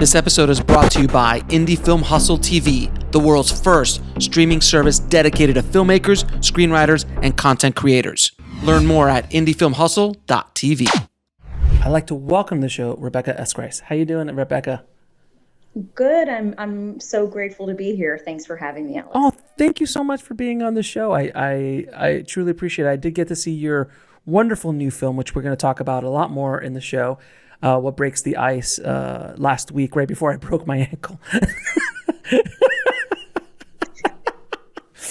This episode is brought to you by Indie Film Hustle TV, the world's first streaming service dedicated to filmmakers, screenwriters, and content creators. Learn more at indiefilmhustle.tv. I'd like to welcome to the show Rebecca Eskreis. How you doing, Rebecca? Good. I'm so grateful to be here. Thanks for having me, Alex. Oh, thank you so much for being on the show. I truly appreciate it. I did get to see your wonderful new film, which we're going to talk about a lot more in the show. What Breaks the Ice last week, right before I broke my ankle.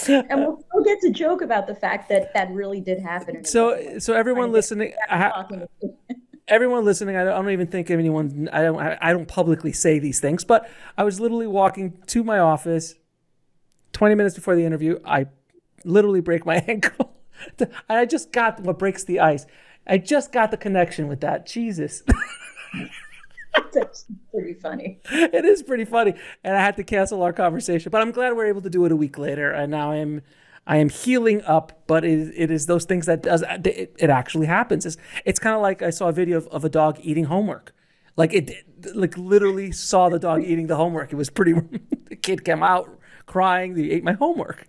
And we'll still get to joke about the fact that that really did happen. So everyone listening, everyone listening, I don't even think anyone. I don't publicly say these things, but I was literally walking to my office 20 minutes before the interview. I literally break my ankle. I just got What Breaks the Ice. I just got the connection with that. Jesus. That's pretty funny. It is pretty funny. And I had to cancel our conversation. But I'm glad we're able to do it a week later. And now I am healing up. But it is those things that it actually happens. It's kind of like I saw a video of a dog eating homework. Like literally saw the dog eating the homework. It was pretty. The kid came out crying. He ate my homework.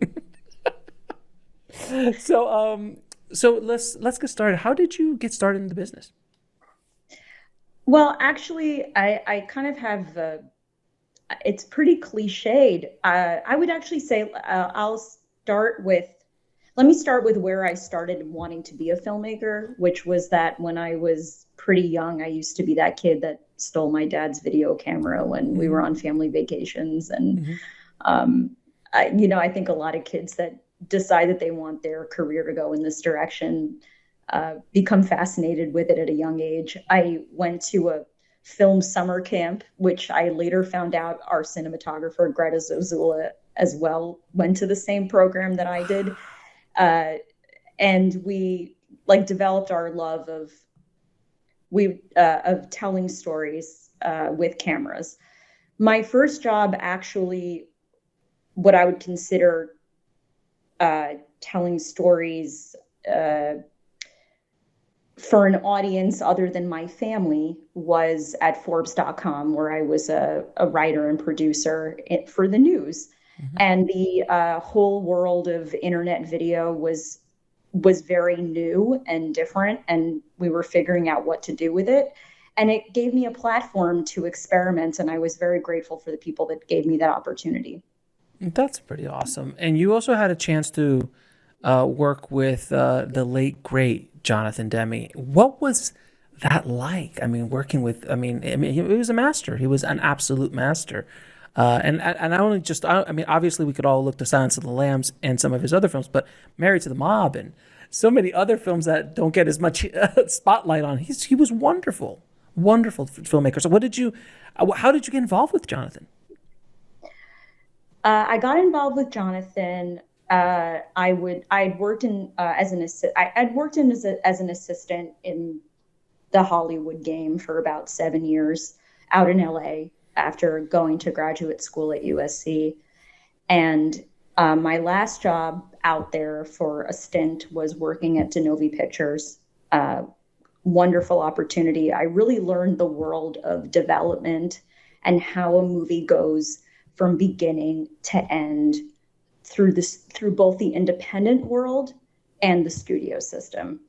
So let's get started. How did you get started in the business? Well, actually, I kind of have it's pretty cliched. I would actually say let me start with where I started wanting to be a filmmaker, which was that when I was pretty young, I used to be that kid that stole my dad's video camera when we were on family vacations. And, I think a lot of kids that decide that they want their career to go in this direction, become fascinated with it at a young age. I went to a film summer camp, which I later found out our cinematographer, Greta Zozula, as well, went to the same program that I did. And we developed our love of telling stories with cameras. My first job, actually, what I would consider telling stories for an audience other than my family, was at Forbes.com, where I was a writer and producer for the news. Mm-hmm. And the whole world of internet video was very new and different, and we were figuring out what to do with it. And it gave me a platform to experiment, and I was very grateful for the people that gave me that opportunity. That's pretty awesome. And you also had a chance to work with the late, great Jonathan Demme. What was that like? I mean, working with, he was a master. He was an absolute master. And obviously we could all look to Silence of the Lambs and some of his other films, but Married to the Mob and so many other films that don't get as much spotlight on. He was wonderful filmmaker. So how did you get involved with Jonathan? I got involved with Jonathan. I'd worked as an assistant in the Hollywood game for about 7 years out in LA after going to graduate school at USC. And my last job out there for a stint was working at Denovi Pictures. Wonderful opportunity. I really learned the world of development and how a movie goes from beginning to end through both the independent world and the studio system.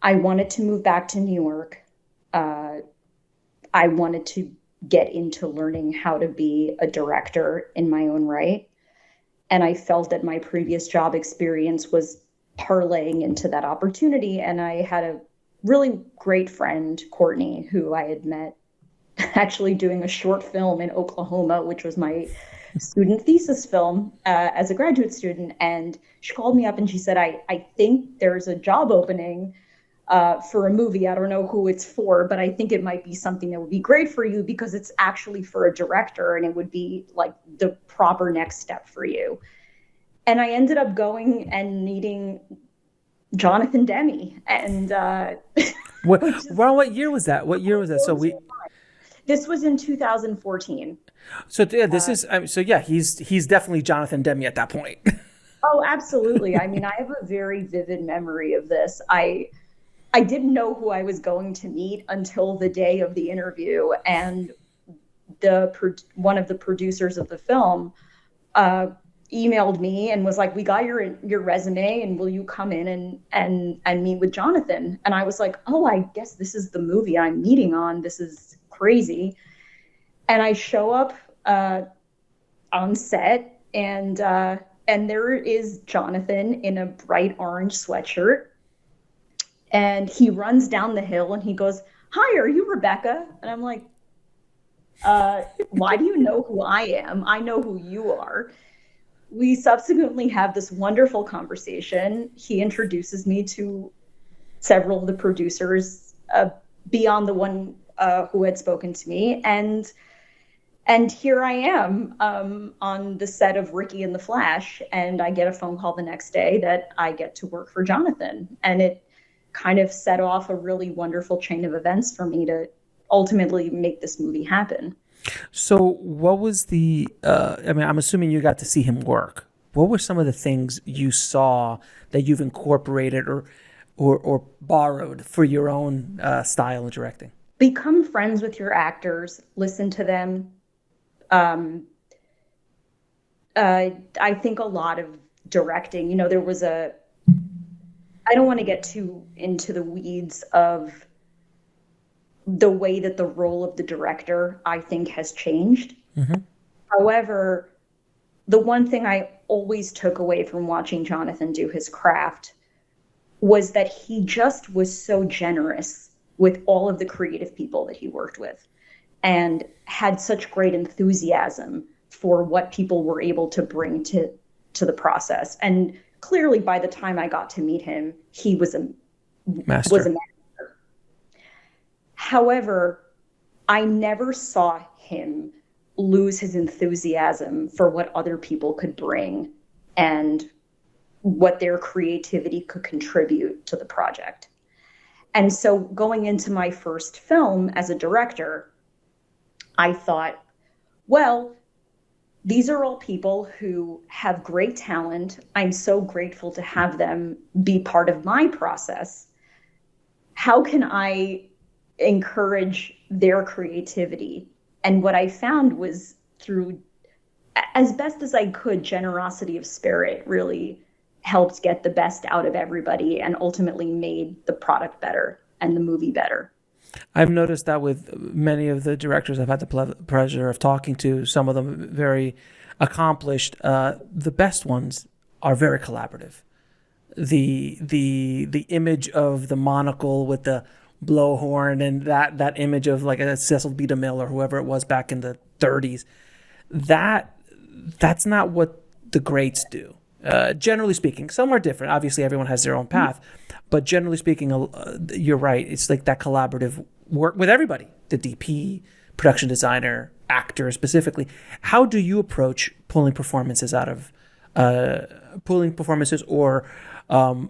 I wanted to move back to New York. I wanted to get into learning how to be a director in my own right. And I felt that my previous job experience was parlaying into that opportunity. And I had a really great friend, Courtney, who I had met actually doing a short film in Oklahoma, which was my student thesis film as a graduate student. And she called me up and she said, I think there's a job opening for a movie. I don't know who it's for, but I think it might be something that would be great for you because it's actually for a director and it would be like the proper next step for you. And I ended up going and meeting Jonathan Demme. And what year was that? What year was that? This was in 2014. So yeah, he's definitely Jonathan Demme at that point. Oh, absolutely. I mean, I have a very vivid memory of this. I didn't know who I was going to meet until the day of the interview. And one of the producers of the film emailed me and was like, "We got your resume, and will you come in and meet with Jonathan?" And I was like, "Oh, I guess this is the movie I'm meeting on. This is crazy." And I show up on set, and there is Jonathan in a bright orange sweatshirt, and he runs down the hill and he goes, "Hi, are you Rebecca?" And I'm like, "Why do you know who I am? I know who you are." We subsequently have this wonderful conversation. He introduces me to several of the producers beyond the one who had spoken to me, and here I am on the set of Ricky and the Flash, and I get a phone call the next day that I get to work for Jonathan, and it kind of set off a really wonderful chain of events for me to ultimately make this movie happen. So what was I'm assuming you got to see him work. What were some of the things you saw that you've incorporated or borrowed for your own style of directing? Become friends with your actors, listen to them. I think a lot of directing, there was I don't want to get too into the weeds of the way that the role of the director, I think, has changed. Mm-hmm. However, the one thing I always took away from watching Jonathan do his craft was that he just was so generous with all of the creative people that he worked with and had such great enthusiasm for what people were able to bring to the process. And clearly, by the time I got to meet him, he was a master. However, I never saw him lose his enthusiasm for what other people could bring and what their creativity could contribute to the project. And so going into my first film as a director, I thought, well, these are all people who have great talent. I'm so grateful to have them be part of my process. How can I encourage their creativity? And what I found was, through, as best as I could, generosity of spirit really helped get the best out of everybody and ultimately made the product better and the movie better. I've noticed that with many of the directors I've had the pleasure of talking to, some of them very accomplished, the best ones are very collaborative. The image of the monocle with the blowhorn and that image of like a Cecil B. DeMille or whoever it was back in the 30s, that's not what the greats do. Generally speaking, some are different. Obviously, everyone has their own path, but generally speaking, you're right. It's like that collaborative work with everybody, the DP, production designer, actor specifically. How do you approach pulling performances or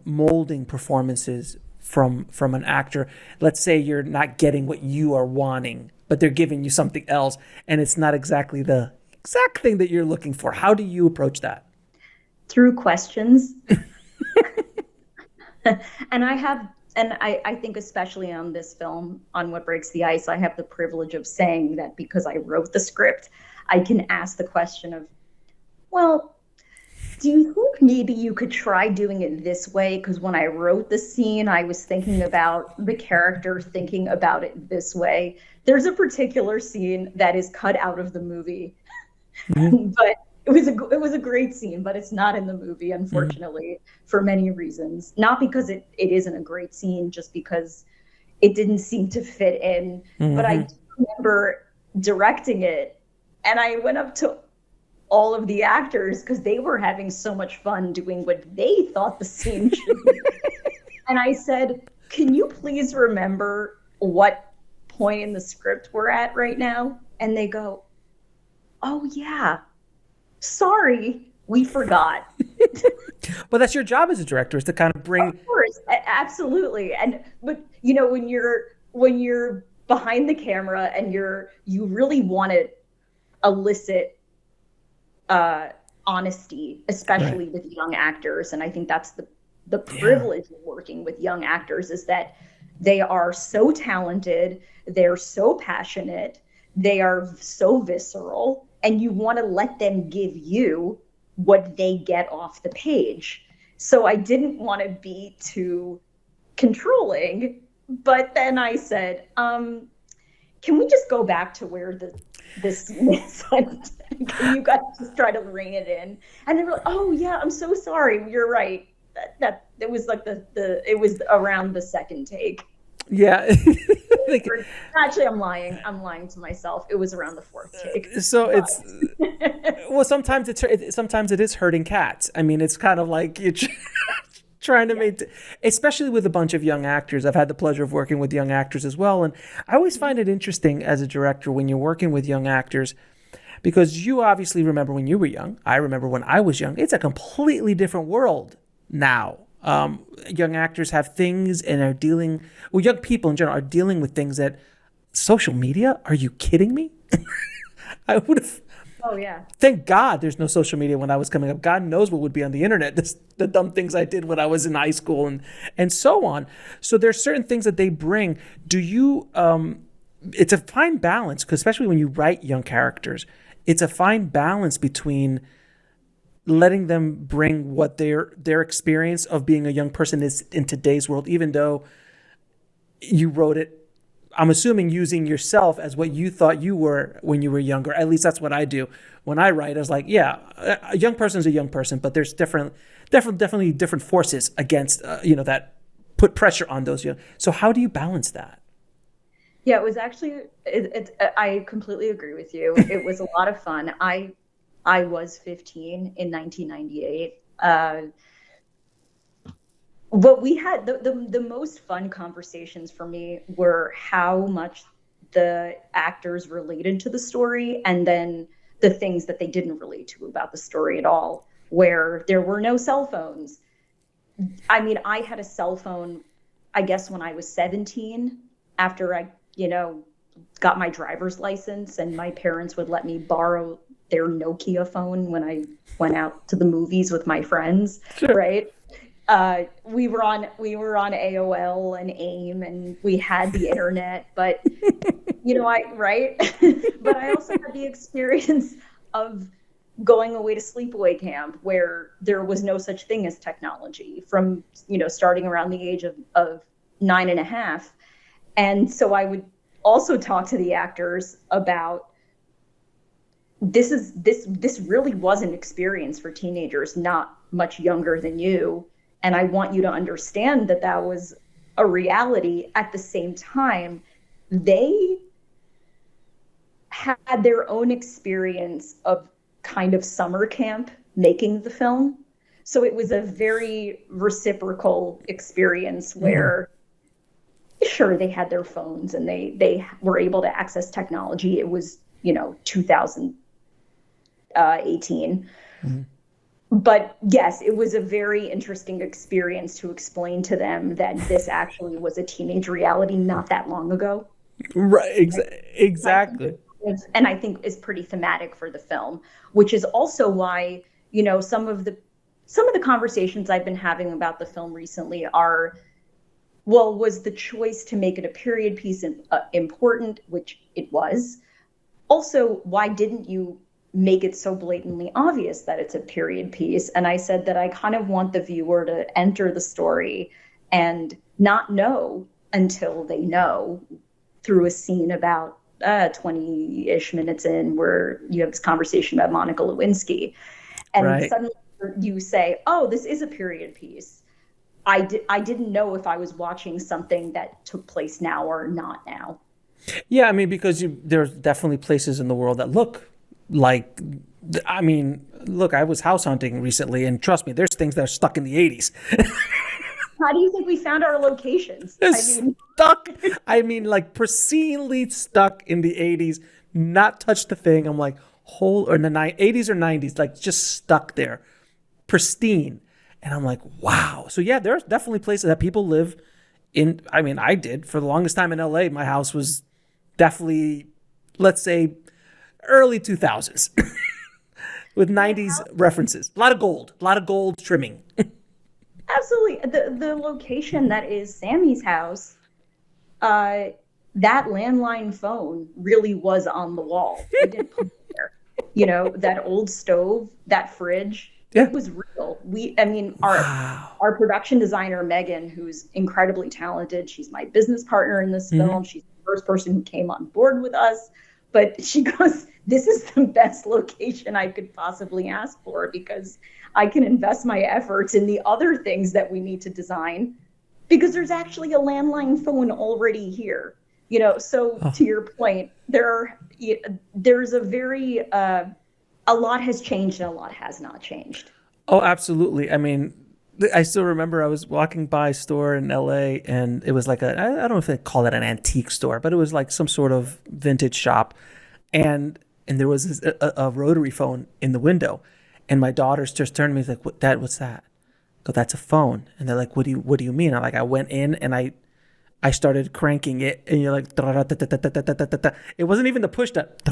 molding performances from an actor? Let's say you're not getting what you are wanting, but they're giving you something else, and it's not exactly the exact thing that you're looking for. How do you approach that? Through questions. And I think especially on this film, on What Breaks the Ice, I have the privilege of saying that because I wrote the script, I can ask the question of, well, do you think maybe you could try doing it this way? Because when I wrote the scene, I was thinking about the character thinking about it this way. There's a particular scene that is cut out of the movie, mm-hmm. But it was a great scene, but it's not in the movie, unfortunately, for many reasons. Not because it isn't a great scene, just because it didn't seem to fit in. Mm-hmm. But I do remember directing it, and I went up to all of the actors because they were having so much fun doing what they thought the scene should be. And I said, "Can you please remember what point in the script we're at right now?" And they go, "Oh, yeah. Sorry, we forgot." Well, that's your job as a director, is to kind of bring. Of course, absolutely. But when you're behind the camera and you really want to elicit honesty, especially with young actors, and I think that's the privilege of working with young actors, is that they are so talented, they're so passionate, they are so visceral, and you want to let them give you what they get off the page. So I didn't want to be too controlling, but then I said, can we just go back to where this scene is? Can you guys just try to rein it in? And they were like, oh yeah, I'm so sorry. You're right. That it was like it was around the second take. Yeah. Actually, I'm lying. I'm lying to myself. It was around the fourth take. So it's well, sometimes it is herding cats. I mean, it's kind of like you're trying to make, especially with a bunch of young actors. I've had the pleasure of working with young actors as well, and I always find it interesting as a director when you're working with young actors, because you obviously remember when you were young. I remember when I was young. It's a completely different world now. Young actors have things and are dealing, well, young people in general are dealing with things that social media. Are you kidding me? I would have. Oh yeah. Thank God there's no social media when I was coming up. God knows what would be on the internet. The dumb things I did when I was in high school and so on. So there's certain things that they bring. Do you? It's a fine balance, because especially when you write young characters, it's a fine balance between letting them bring what their experience of being a young person is in today's world, even though you wrote it, I'm assuming, using yourself as what you thought you were when you were younger. At least that's what I do. When I write, I was like, yeah, a young person is a young person, but there's definitely different forces against, that put pressure on those young. So how do you balance that? Yeah, it was actually, I completely agree with you. It was a lot of fun. I was 15 in 1998. What we had, the most fun conversations for me were how much the actors related to the story, and then the things that they didn't relate to about the story at all, where there were no cell phones. I mean, I had a cell phone, I guess, when I was 17, after I, got my driver's license, and my parents would let me borrow their Nokia phone when I went out to the movies with my friends, sure. Right? We were on AOL and AIM, and we had the internet, but right? But I also had the experience of going away to sleepaway camp, where there was no such thing as technology, from starting around the age of 9.5. And so I would also talk to the actors about this really was an experience for teenagers not much younger than you. And I want you to understand that was a reality. At the same time, they had their own experience of kind of summer camp making the film. So it was a very reciprocal experience where, sure, they had their phones and they were able to access technology. It was, 2018. Mm-hmm. But yes, it was a very interesting experience to explain to them that this actually was a teenage reality not that long ago. Right, exactly. And I think is pretty thematic for the film, which is also why, some of the conversations I've been having about the film recently are, well, was the choice to make it a period piece important, which it was. Also, why didn't you make it so blatantly obvious that it's a period piece? And I said that I kind of want the viewer to enter the story and not know until they know, through a scene about 20-ish minutes in, where you have this conversation about Monica Lewinsky. And right. Suddenly you say, oh, this is a period piece. I didn't know if I was watching something that took place now or not now. Yeah, I mean, because there's definitely places in the world that look like, I mean, look, I was house hunting recently, and trust me, there's things that are stuck in the 80s. How do you think we found our locations? Stuck. I mean, like pristinely stuck in the 80s, not touched the thing. I'm like, or in the 80s or 90s, like just stuck there, pristine. And I'm like, wow. So yeah, there's definitely places that people live in. I mean, I did for the longest time in LA. My house was definitely, let's say, early 2000s with 90s references. A lot of gold trimming. Absolutely. The location that is Sammy's house that landline phone really was on the wall. We didn't put it there. You know, that old stove, that fridge, Yeah. it was real. I mean, Wow. our production designer, Megan, who's incredibly talented, she's my business partner in this film. She's the first person who came on board with us. But she goes, this is the best location I could possibly ask for, because I can invest my efforts in the other things that we need to design, because there's actually a landline phone already here. You know, so to your point, there's a very, a lot has changed and a lot has not changed. Oh, absolutely. I mean, I still remember I was walking by a store in LA, and it was like I don't know if they call it an antique store, but it was like some sort of vintage shop. And there was a rotary phone in the window. And my daughters just turned to me like, Dad, what's that? I go, that's a phone. And they're like, what do you mean? I went in and I started cranking it, and you're like, it wasn't even the push that,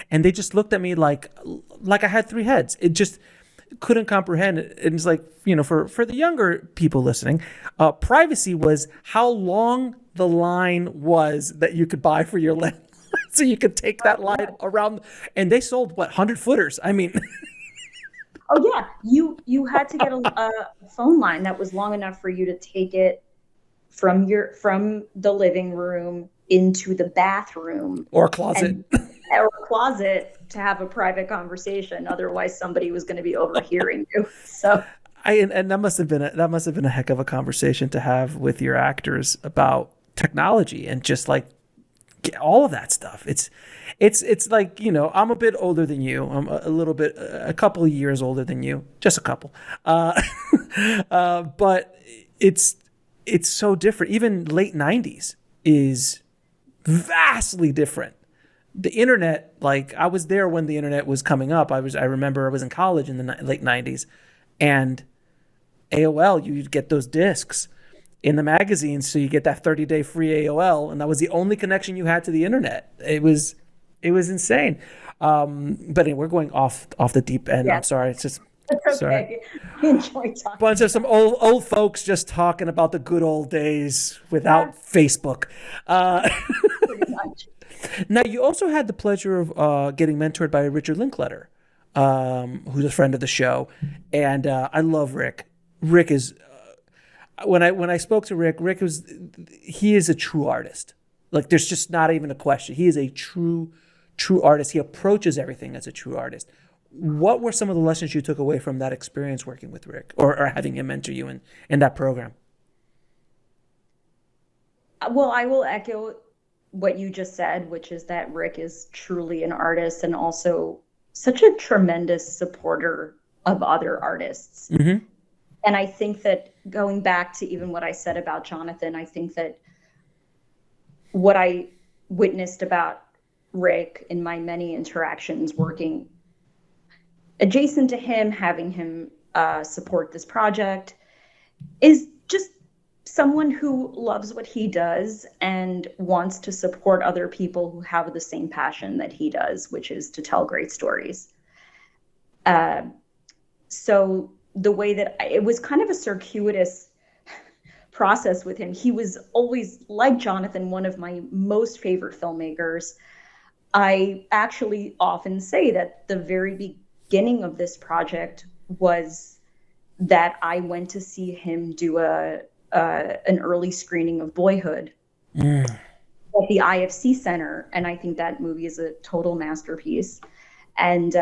and they just looked at me like I had three heads. It just couldn't comprehend it. And it's like, you know, for the younger people listening, privacy was how long the line was that you could buy for your landline, so you could take that line around. And they sold 100 footers. I mean. Oh yeah, you had to get a phone line that was long enough for you to take it from the living room into the bathroom or closet, or closet, to have a private conversation. Otherwise, somebody was going to be overhearing you. So, and that must have been a heck of a conversation to have with your actors about technology and just like all of that stuff. It's like, you know, I'm a bit older than you. I'm a couple of years older than you, just a couple. But it's so different. Even late 90s is vastly different. The internet, like I was there when the internet was coming up. I remember I was in college in the late 90s, and AOL, you'd get those discs in the magazines, so you get that 30-day free AOL, and that was the only connection you had to the internet. It was insane. But anyway, we're going off the deep end. Yeah. I'm sorry. It's just It's okay. I enjoy talking. Bunch of some old folks just talking about the good old days without Facebook. Pretty much. Now, you also had the pleasure of getting mentored by Richard Linklater, who's a friend of the show, and I love Rick. Rick is when I spoke to Rick he is a true artist. Like, there's just not even a question. He is a true artist. He approaches everything as a true artist. What were some of the lessons you took away from that experience working with Rick, or having him mentor you in that program? Well, I will echo what you just said, which is that Rick is truly an artist and also such a tremendous supporter of other artists. Mm-hmm. And I think that, going back to even what I said about Jonathan, I think that what I witnessed about Rick in my many interactions working adjacent to him, having him support this project, is just someone who loves what he does and wants to support other people who have the same passion that he does, which is to tell great stories. So the way that it was kind of a circuitous process with him. He was always, like Jonathan, one of my most favorite filmmakers. I actually often say that the very beginning of this project was that I went to see him do an early screening of Boyhood at the IFC Center, and I think that movie is a total masterpiece. And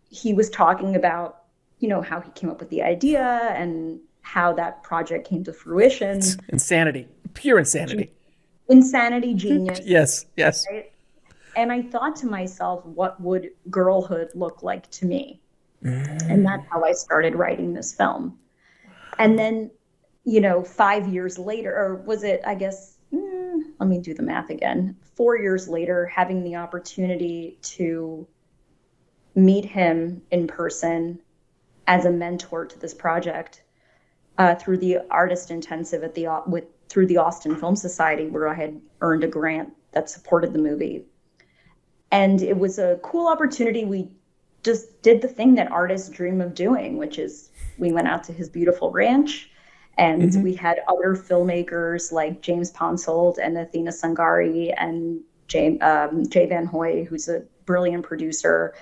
he was talking about, you know, how he came up with the idea and how that project came to fruition. It's insanity, pure insanity. Insanity, genius. Yes. Right? And I thought to myself, what would girlhood look like to me? And that's how I started writing this film. And then, you know, 5 years later, or was it, I guess, let me do the math again. 4 years later, having the opportunity to meet him in person as a mentor to this project through the artist intensive through the Austin Film Society, where I had earned a grant that supported the movie. And it was a cool opportunity. We just did the thing that artists dream of doing, which is we went out to his beautiful ranch And we had other filmmakers like James Ponsold and Athena Sangari and Jay Van Hoy, who's a brilliant producer,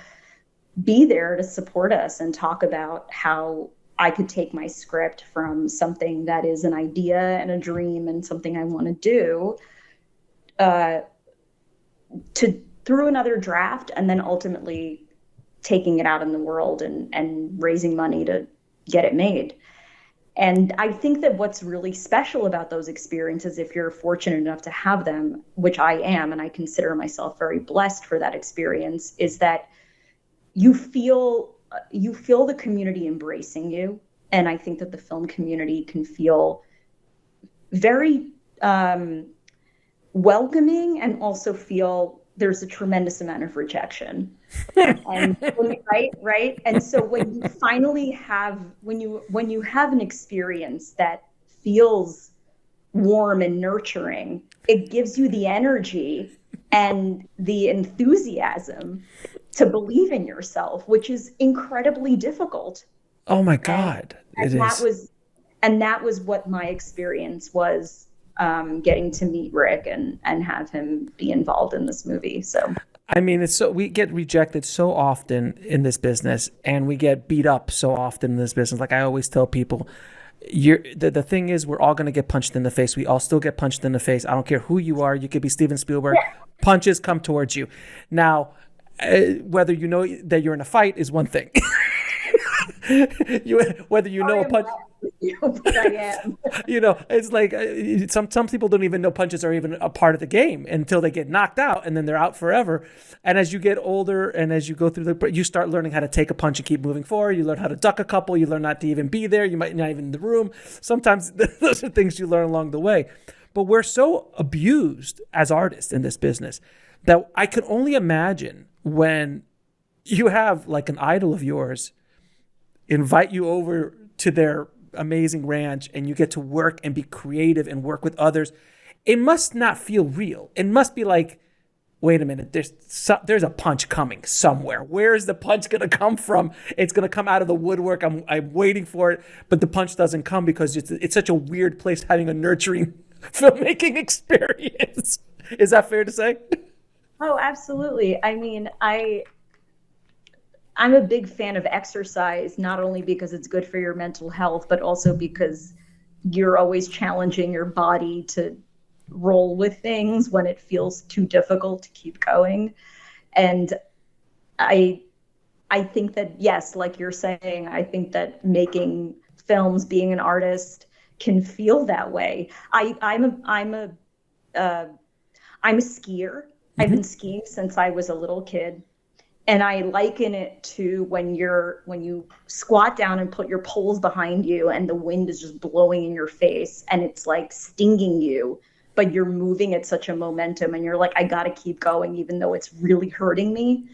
be there to support us and talk about how I could take my script from something that is an idea and a dream and something I want to do through another draft, and then ultimately taking it out in the world and raising money to get it made. And I think that what's really special about those experiences, if you're fortunate enough to have them, which I am, and I consider myself very blessed for that experience, is that you feel the community embracing you. And I think that the film community can feel very welcoming, and also feel there's a tremendous amount of rejection. And right. And so when you finally have, when you have an experience that feels warm and nurturing, it gives you the energy and the enthusiasm to believe in yourself, which is incredibly difficult. Oh my God. And that was what my experience was, getting to meet Rick and have him be involved in this movie. So I mean, we get rejected so often in this business, and we get beat up so often in this business. Like I always tell people, the thing is, we're all going to get punched in the face. We all still get punched in the face. I don't care who you are. You could be Steven Spielberg. Yeah. Punches come towards you. Now, whether you know that you're in a fight is one thing. Whether you know a punch. But I am. It's like some people don't even know punches are even a part of the game until they get knocked out, and then they're out forever. And as you get older and as you go through you start learning how to take a punch and keep moving forward. You learn how to duck a couple. You learn not to even be there. You might not even in the room. Sometimes those are things you learn along the way. But we're so abused as artists in this business that I can only imagine when you have like an idol of yours invite you over to their amazing ranch and you get to work and be creative and work with others. It must not feel real. It must be like, wait a minute, there's a punch coming somewhere. Where is the punch going to come from? It's going to come out of the woodwork. I'm waiting for it, but the punch doesn't come because it's such a weird place having a nurturing filmmaking experience. Is that fair to say? Oh, absolutely. I mean, I'm a big fan of exercise, not only because it's good for your mental health, but also because you're always challenging your body to roll with things when it feels too difficult to keep going. And I think that, yes, like you're saying, I think that making films, being an artist, can feel that way. I'm a skier. I've been skiing since I was a little kid. And I liken it to when you squat down and put your poles behind you and the wind is just blowing in your face and it's like stinging you, but you're moving at such a momentum and you're like, I got to keep going even though it's really hurting me.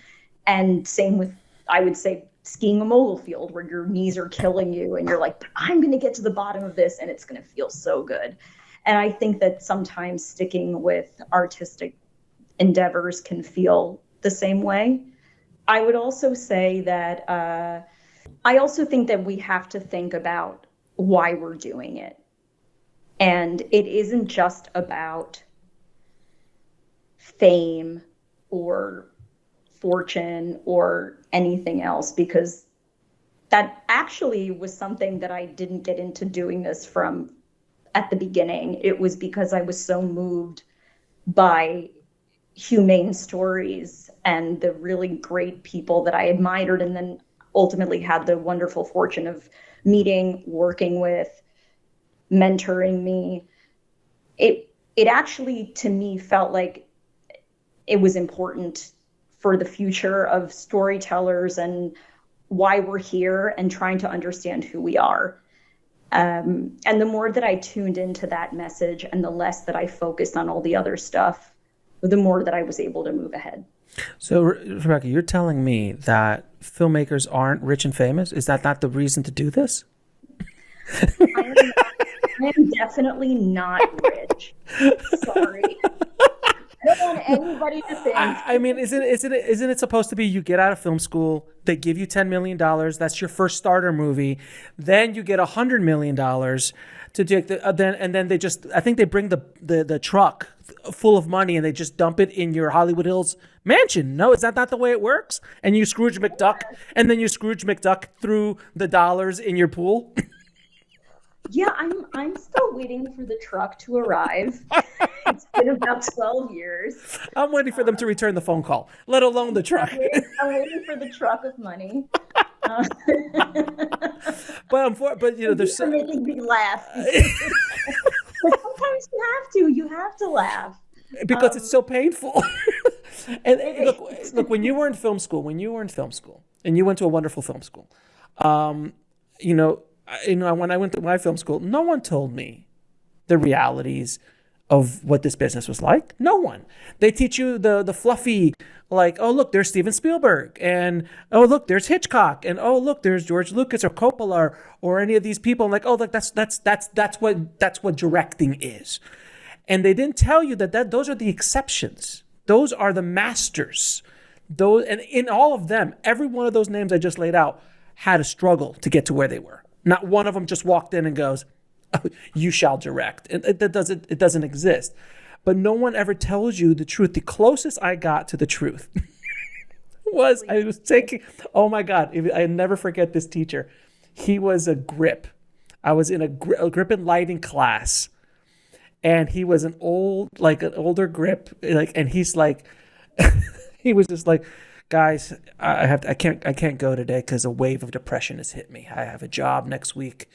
And same with, I would say, skiing a mogul field where your knees are killing you and you're like, I'm going to get to the bottom of this and it's going to feel so good. And I think that sometimes sticking with artistic endeavors can feel the same way. I would also say that I also think that we have to think about why we're doing it. And it isn't just about fame or fortune or anything else, because that actually was something that I didn't get into doing this from at the beginning. It was because I was so moved by humane stories and the really great people that I admired, and then ultimately had the wonderful fortune of meeting, working with, mentoring me. It actually, to me, felt like it was important for the future of storytellers and why we're here and trying to understand who we are. And the more that I tuned into that message and the less that I focused on all the other stuff, the more that I was able to move ahead. So, Rebecca, you're telling me that filmmakers aren't rich and famous? Is that not the reason to do this? I am definitely not rich. Sorry. I don't want anybody to think. I mean, isn't it supposed to be you get out of film school, they give you $10 million, that's your first starter movie, then you get $100 million to do then they just, I think they bring the truck full of money and they just dump it in your Hollywood Hills mansion. No, is that not the way it works? And you Scrooge McDuck, and then you Scrooge McDuck through the dollars in your pool. Yeah, I'm still waiting for the truck to arrive. It's been about 12 years. I'm waiting for them to return the phone call, let alone the truck. I'm waiting for the truck of money. But you know, there's You're making me laugh. But sometimes you have to laugh because it's so painful. And look, when you were in film school, and you went to a wonderful film school, you know, when I went to my film school, no one told me the realities of what this business was like. No one. They teach you the fluffy, like, oh look, there's Steven Spielberg, and oh look, there's Hitchcock, and oh look, there's George Lucas or Coppola or any of these people. I'm like, oh look, that's what directing is. And they didn't tell you that those are the exceptions. Those are the masters. And in all of them, every one of those names I just laid out had a struggle to get to where they were. Not one of them just walked in and goes, oh, you shall direct. And it doesn't exist. But no one ever tells you the truth. The closest I got to the truth was I was taking, oh my God, I never forget this teacher. He was a grip. I was in a grip and lighting class. And he was an older grip, and he's like, he was just like, guys, I can't go today because a wave of depression has hit me. I have a job next week,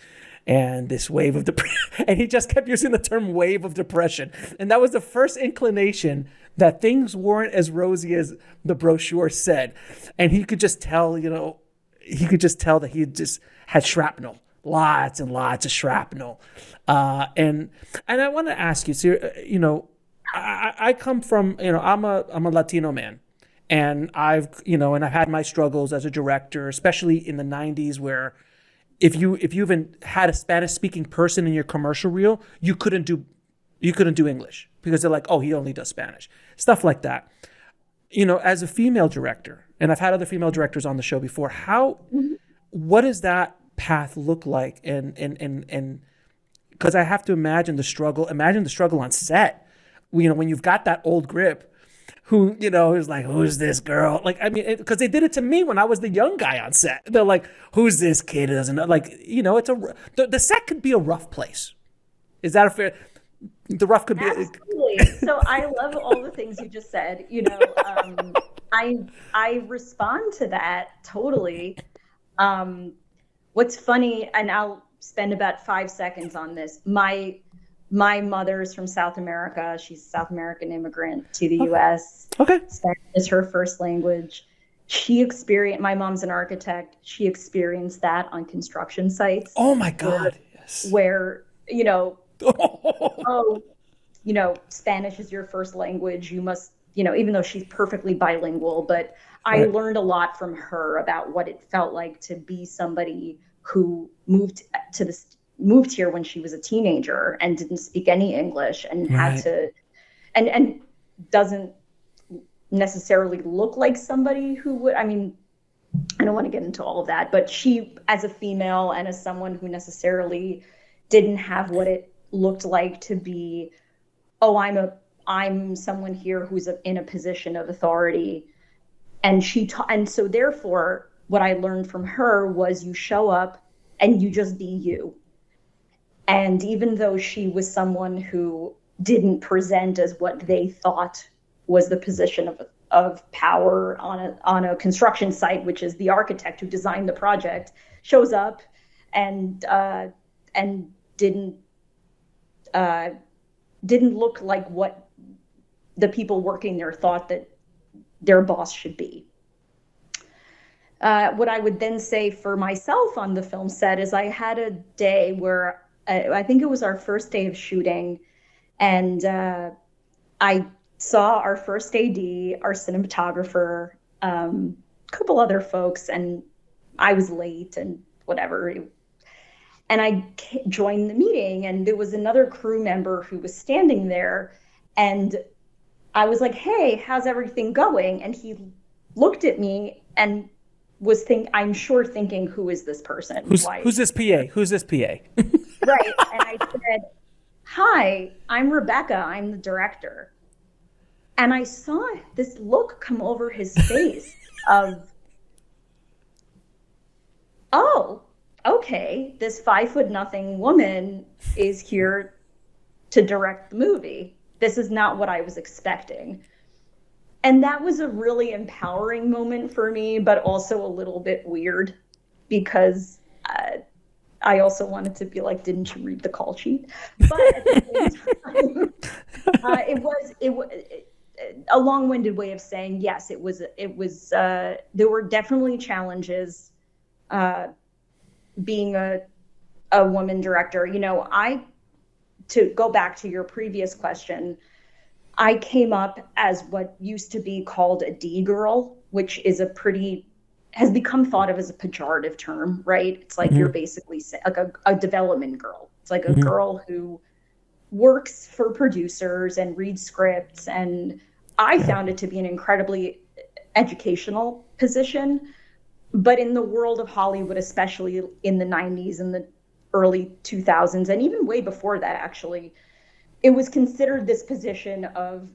and this wave of depression, and he just kept using the term wave of depression, and that was the first inclination that things weren't as rosy as the brochure said, and he could just tell, that he just had shrapnel. Lots and lots of shrapnel. And I want to ask you, so, I come from, I'm a Latino man, and I've had my struggles as a director, especially in the 90s, where if you even had a Spanish speaking person in your commercial reel, you couldn't do English because they're like, oh, he only does Spanish. Stuff like that. As a female director, and I've had other female directors on the show before, what does that path look like? And because I have to imagine the struggle on set, when you've got that old grip who is like, who's this girl? Like, I mean, because they did it to me when I was the young guy on set. They're like, who's this kid who doesn't know? Like, it's the set could be a rough place. Is that a fair? The rough could be. Absolutely. So I love all the things you just said. I respond to that totally. What's funny, and I'll spend about 5 seconds on this. My mother's from South America. She's a South American immigrant to the U.S. Okay. Spanish is her first language. My mom's an architect. She experienced that on construction sites. Oh my God. Yes. Where, Spanish is your first language. You must, even though she's perfectly bilingual, but I learned a lot from her about what it felt like to be somebody who moved here when she was a teenager and didn't speak any English and had to, and doesn't necessarily look like somebody who would, I mean, I don't want to get into all of that, but she, as a female and as someone who necessarily didn't have what it looked like to be, oh, I'm someone here who's in a position of authority. And and so therefore, what I learned from her was you show up and you just be you. And even though she was someone who didn't present as what they thought was the position of power on a construction site, which is the architect who designed the project, shows up and didn't look like what the people working there thought that their boss should be. What I would then say for myself on the film set is I had a day where I think it was our first day of shooting, and I saw our first AD, our cinematographer, a couple other folks, and I was late and whatever. And I joined the meeting, and there was another crew member who was standing there, and I was like, hey, how's everything going? And he looked at me and I'm sure thinking, who is this person? Who's this PA? Who's this PA? Right. And I said, hi, I'm Rebecca. I'm the director. And I saw this look come over his face of, oh, okay, this 5'0" woman is here to direct the movie. This is not what I was expecting. And that was a really empowering moment for me, but also a little bit weird because I also wanted to be like, didn't you read the call sheet? But at the same time, it was a long-winded way of saying, yes, it was, there were definitely challenges being a woman director. You know, to go back to your previous question, I came up as what used to be called a D girl, which is has become thought of as a pejorative term, right? It's like you're basically like a development girl. It's like a girl who works for producers and reads scripts. And I found it to be an incredibly educational position. But in the world of Hollywood, especially in the 90s and the early 2000s, and even way before that, actually, it was considered this position of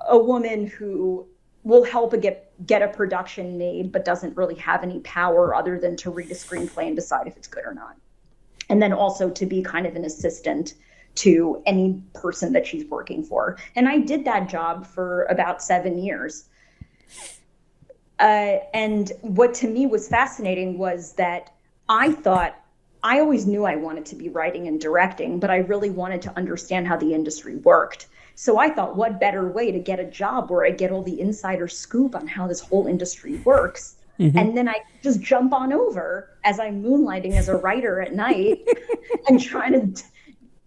a woman who will help get a production made, but doesn't really have any power other than to read a screenplay and decide if it's good or not. And then also to be kind of an assistant to any person that she's working for. And I did that job for about 7 years. And what to me was fascinating was that I always knew I wanted to be writing and directing, but I really wanted to understand how the industry worked. So I thought, what better way to get a job where I get all the insider scoop on how this whole industry works? And then I just jump on over as I'm moonlighting as a writer at night and trying to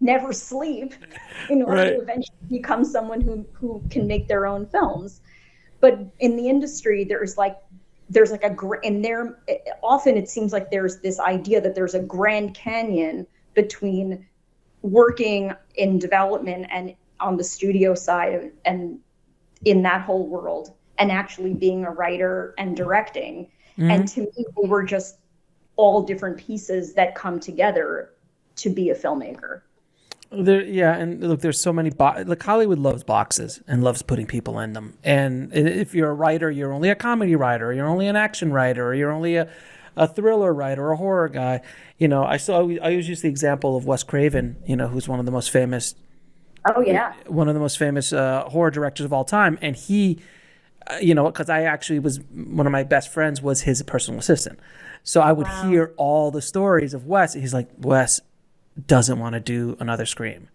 never sleep in order to eventually become someone who can make their own films. But in the industry, often it seems like there's this idea that there's a Grand Canyon between working in development and on the studio side and in that whole world and actually being a writer and directing. And to me, they were just all different pieces that come together to be a filmmaker. And look, there's so many like Hollywood loves boxes and loves putting people in them. And if you're a writer, you're only a comedy writer, or you're only an action writer, or you're only a thriller writer or a horror guy. You know, I always use the example of Wes Craven, you know, who's one of the most famous horror directors of all time. And he, you know, because I actually was one of my best friends was his personal assistant. So I would hear all the stories of Wes. He's like, Wes doesn't want to do another Scream.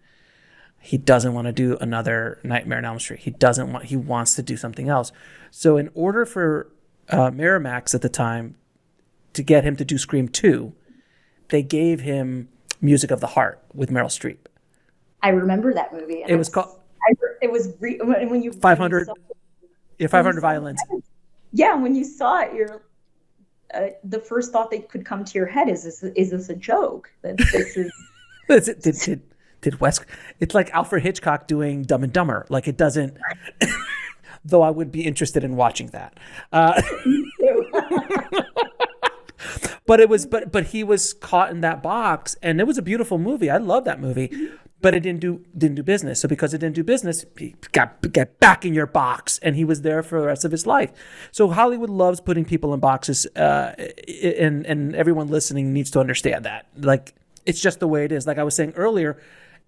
He doesn't want to do another Nightmare on Elm Street. He wants to do something else. So in order for Miramax at the time to get him to do Scream 2, they gave him Music of the Heart with Meryl Streep. I remember that movie. It was called... when you... 500 Violins. Yeah, when you saw it, you're... the first thought that could come to your head is this a joke? That this is... Did Wes? It's like Alfred Hitchcock doing Dumb and Dumber. Like it doesn't. Though I would be interested in watching that. But he was caught in that box, and it was a beautiful movie. I love that movie, but it didn't do business. So because it didn't do business, he get back in your box, and he was there for the rest of his life. So Hollywood loves putting people in boxes, and everyone listening needs to understand that. Like it's just the way it is. Like I was saying earlier,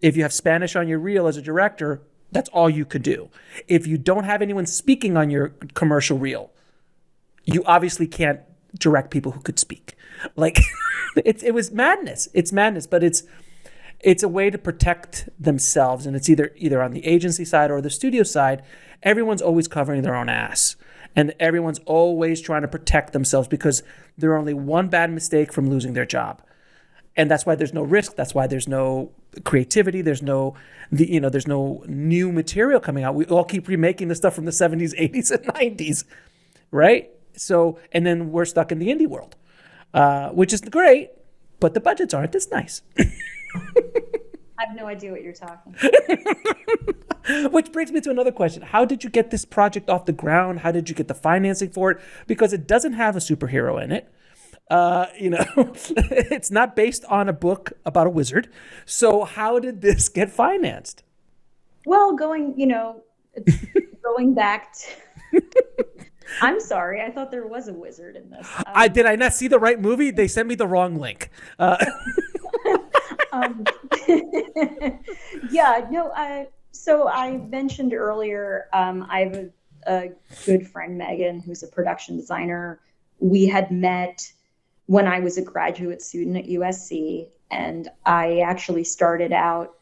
if you have Spanish on your reel as a director, that's all you could do. If you don't have anyone speaking on your commercial reel, you obviously can't direct people who could speak. Like it was madness. It's madness, but it's a way to protect themselves, and it's either on the agency side or the studio side. Everyone's always covering their own ass, and everyone's always trying to protect themselves because they're only one bad mistake from losing their job. And that's why there's no risk. That's why there's no creativity. There's no new material coming out. We all keep remaking the stuff from the 70s, 80s, and 90s, right? So, and then we're stuck in the indie world, which is great, but the budgets aren't as nice. I have no idea what you're talking. Which brings me to another question. How did you get this project off the ground? How did you get the financing for it? Because it doesn't have a superhero in it. It's not based on a book about a wizard. So how did this get financed? Well, going back to, I'm sorry, I thought there was a wizard in this. Did I not see the right movie? They sent me the wrong link. Yeah, no, so I mentioned earlier, I have a good friend, Megan, who's a production designer. We had met when I was a graduate student at USC, and I actually started out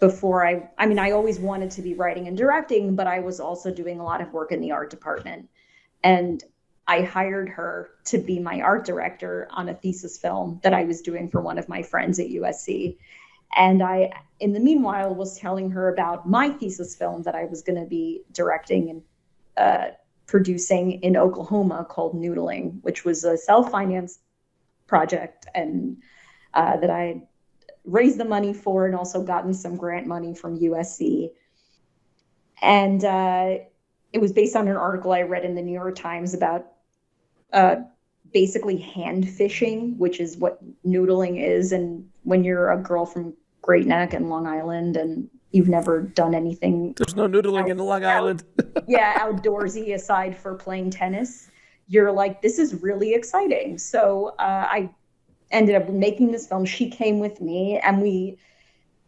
before I always wanted to be writing and directing, but I was also doing a lot of work in the art department. And I hired her to be my art director on a thesis film that I was doing for one of my friends at USC. And I, in the meanwhile, was telling her about my thesis film that I was going to be directing and producing in Oklahoma called Noodling, which was a self-financed project, and that I had raised the money for and also gotten some grant money from USC. And it was based on an article I read in the New York Times about basically hand fishing, which is what noodling is. And when you're a girl from Great Neck and Long Island and you've never done anything. There's no noodling in Long Island. Outdoorsy aside for playing tennis. You're like, this is really exciting. So I ended up making this film. She came with me, and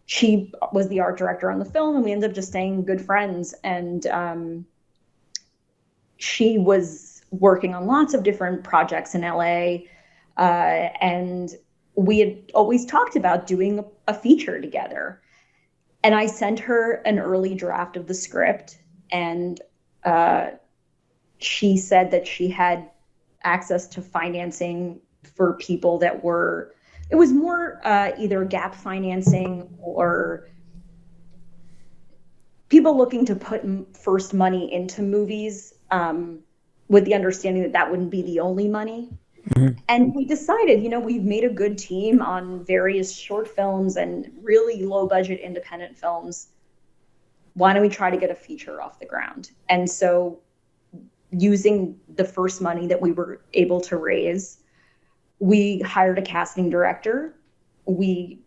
she was the art director on the film, and we ended up just staying good friends. And she was working on lots of different projects in LA. And we had always talked about doing a feature together. And I sent her an early draft of the script, and she said that she had access to financing for people that it was more either gap financing or people looking to put first money into movies with the understanding that that wouldn't be the only money. Mm-hmm. And we decided, we've made a good team on various short films and really low budget independent films. Why don't we try to get a feature off the ground? And so using the first money that we were able to raise, we hired a casting director. We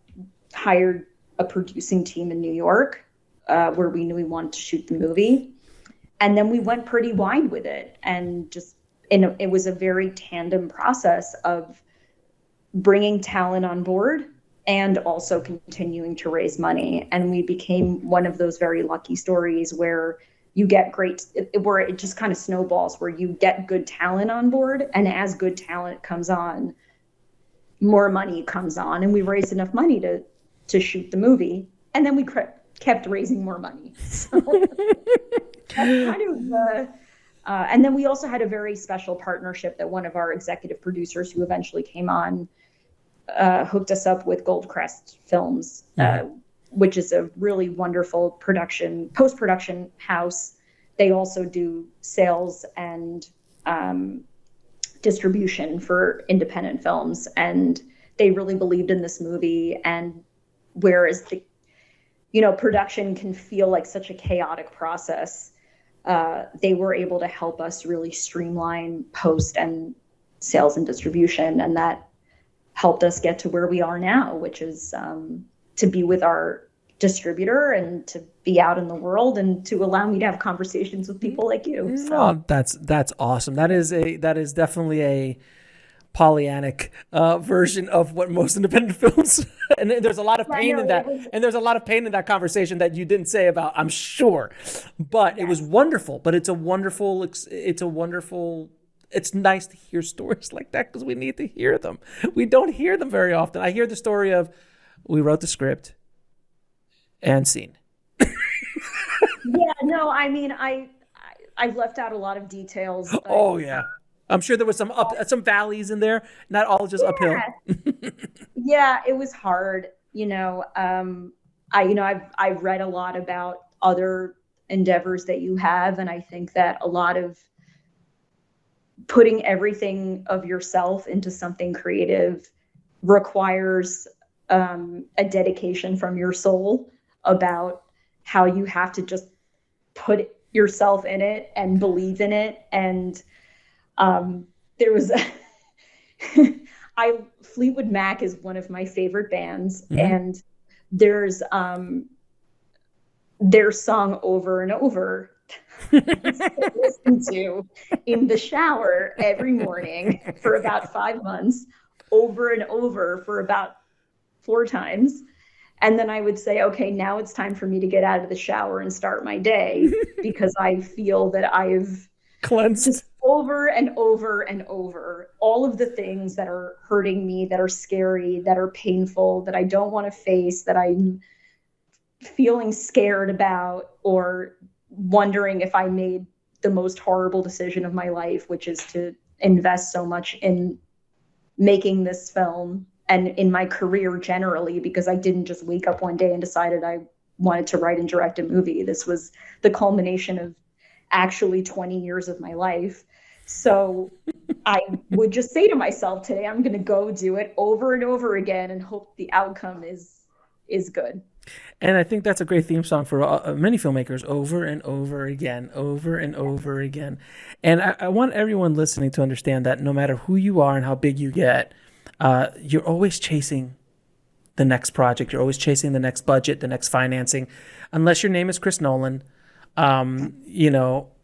hired a producing team in New York, where we knew we wanted to shoot the movie. And then we went pretty wide with it, and it was a very tandem process of bringing talent on board and also continuing to raise money. And we became one of those very lucky stories where you get where it just kind of snowballs, where you get good talent on board. And as good talent comes on, more money comes on. And we raised enough money to shoot the movie. And then we kept raising more money. So that's kind of and then we also had a very special partnership that one of our executive producers who eventually came on hooked us up with Goldcrest Films, which is a really wonderful post-production house. They also do sales and distribution for independent films. And they really believed in this movie. And whereas production can feel like such a chaotic process, they were able to help us really streamline post and sales and distribution. And that helped us get to where we are now, which is to be with our distributor and to be out in the world and to allow me to have conversations with people like you. So. Oh, that's awesome. That is definitely a Pollyannic version of what most independent films, and there's a lot of pain in that, and there's a lot of pain in that conversation that you didn't say about, I'm sure, but It was wonderful. But it's nice to hear stories like that, because we need to hear them. We don't hear them very often. I hear the story of, we wrote the script and scene. Yeah, no, I mean, I've left out a lot of details. Oh yeah. I'm sure there was some valleys in there, not all just uphill. Yeah, it was hard. I've read a lot about other endeavors that you have, and I think that a lot of putting everything of yourself into something creative requires a dedication from your soul about how you have to just put yourself in it and believe in it. And there was Fleetwood Mac is one of my favorite bands, and there's their song Over and Over I listen to in the shower every morning for about 5 months, over and over for about 4 times. And then I would say, okay, now it's time for me to get out of the shower and start my day, because I feel that I've cleansed just over and over and over all of the things that are hurting me, that are scary, that are painful, that I don't want to face, that I'm feeling scared about, or wondering if I made the most horrible decision of my life, which is to invest so much in making this film and in my career generally, because I didn't just wake up one day and decided I wanted to write and direct a movie. This was the culmination of actually 20 years of my life. So I would just say to myself today, I'm going to go do it over and over again and hope the outcome is good. And I think that's a great theme song for many filmmakers, over and over again, over and over again. And I want everyone listening to understand that no matter who you are and how big you get, you're always chasing the next project. You're always chasing the next budget, the next financing. Unless your name is Chris Nolan, Coppola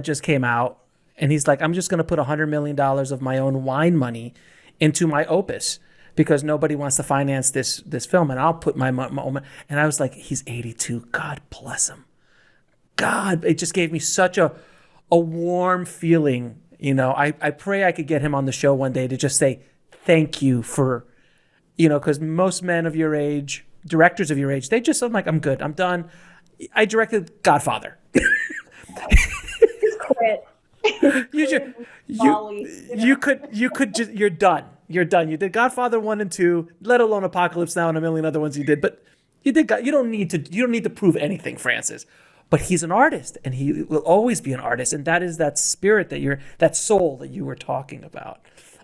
just came out and he's like, I'm just going to put $100 million of my own wine money into my opus, because nobody wants to finance this film, and I'll put my own. And I was like, he's 82. God bless him. God, it just gave me such a warm feeling. I pray I could get him on the show one day to just say thank you for, because most men of your age, directors of your age, I'm like, I'm good. I'm done. I directed Godfather. Quit. You're done. You're done. You did Godfather 1 and 2, let alone Apocalypse Now and a million other ones you did. But you don't need to prove anything, Francis. But he's an artist, and he will always be an artist, and that is that spirit that soul that you were talking about.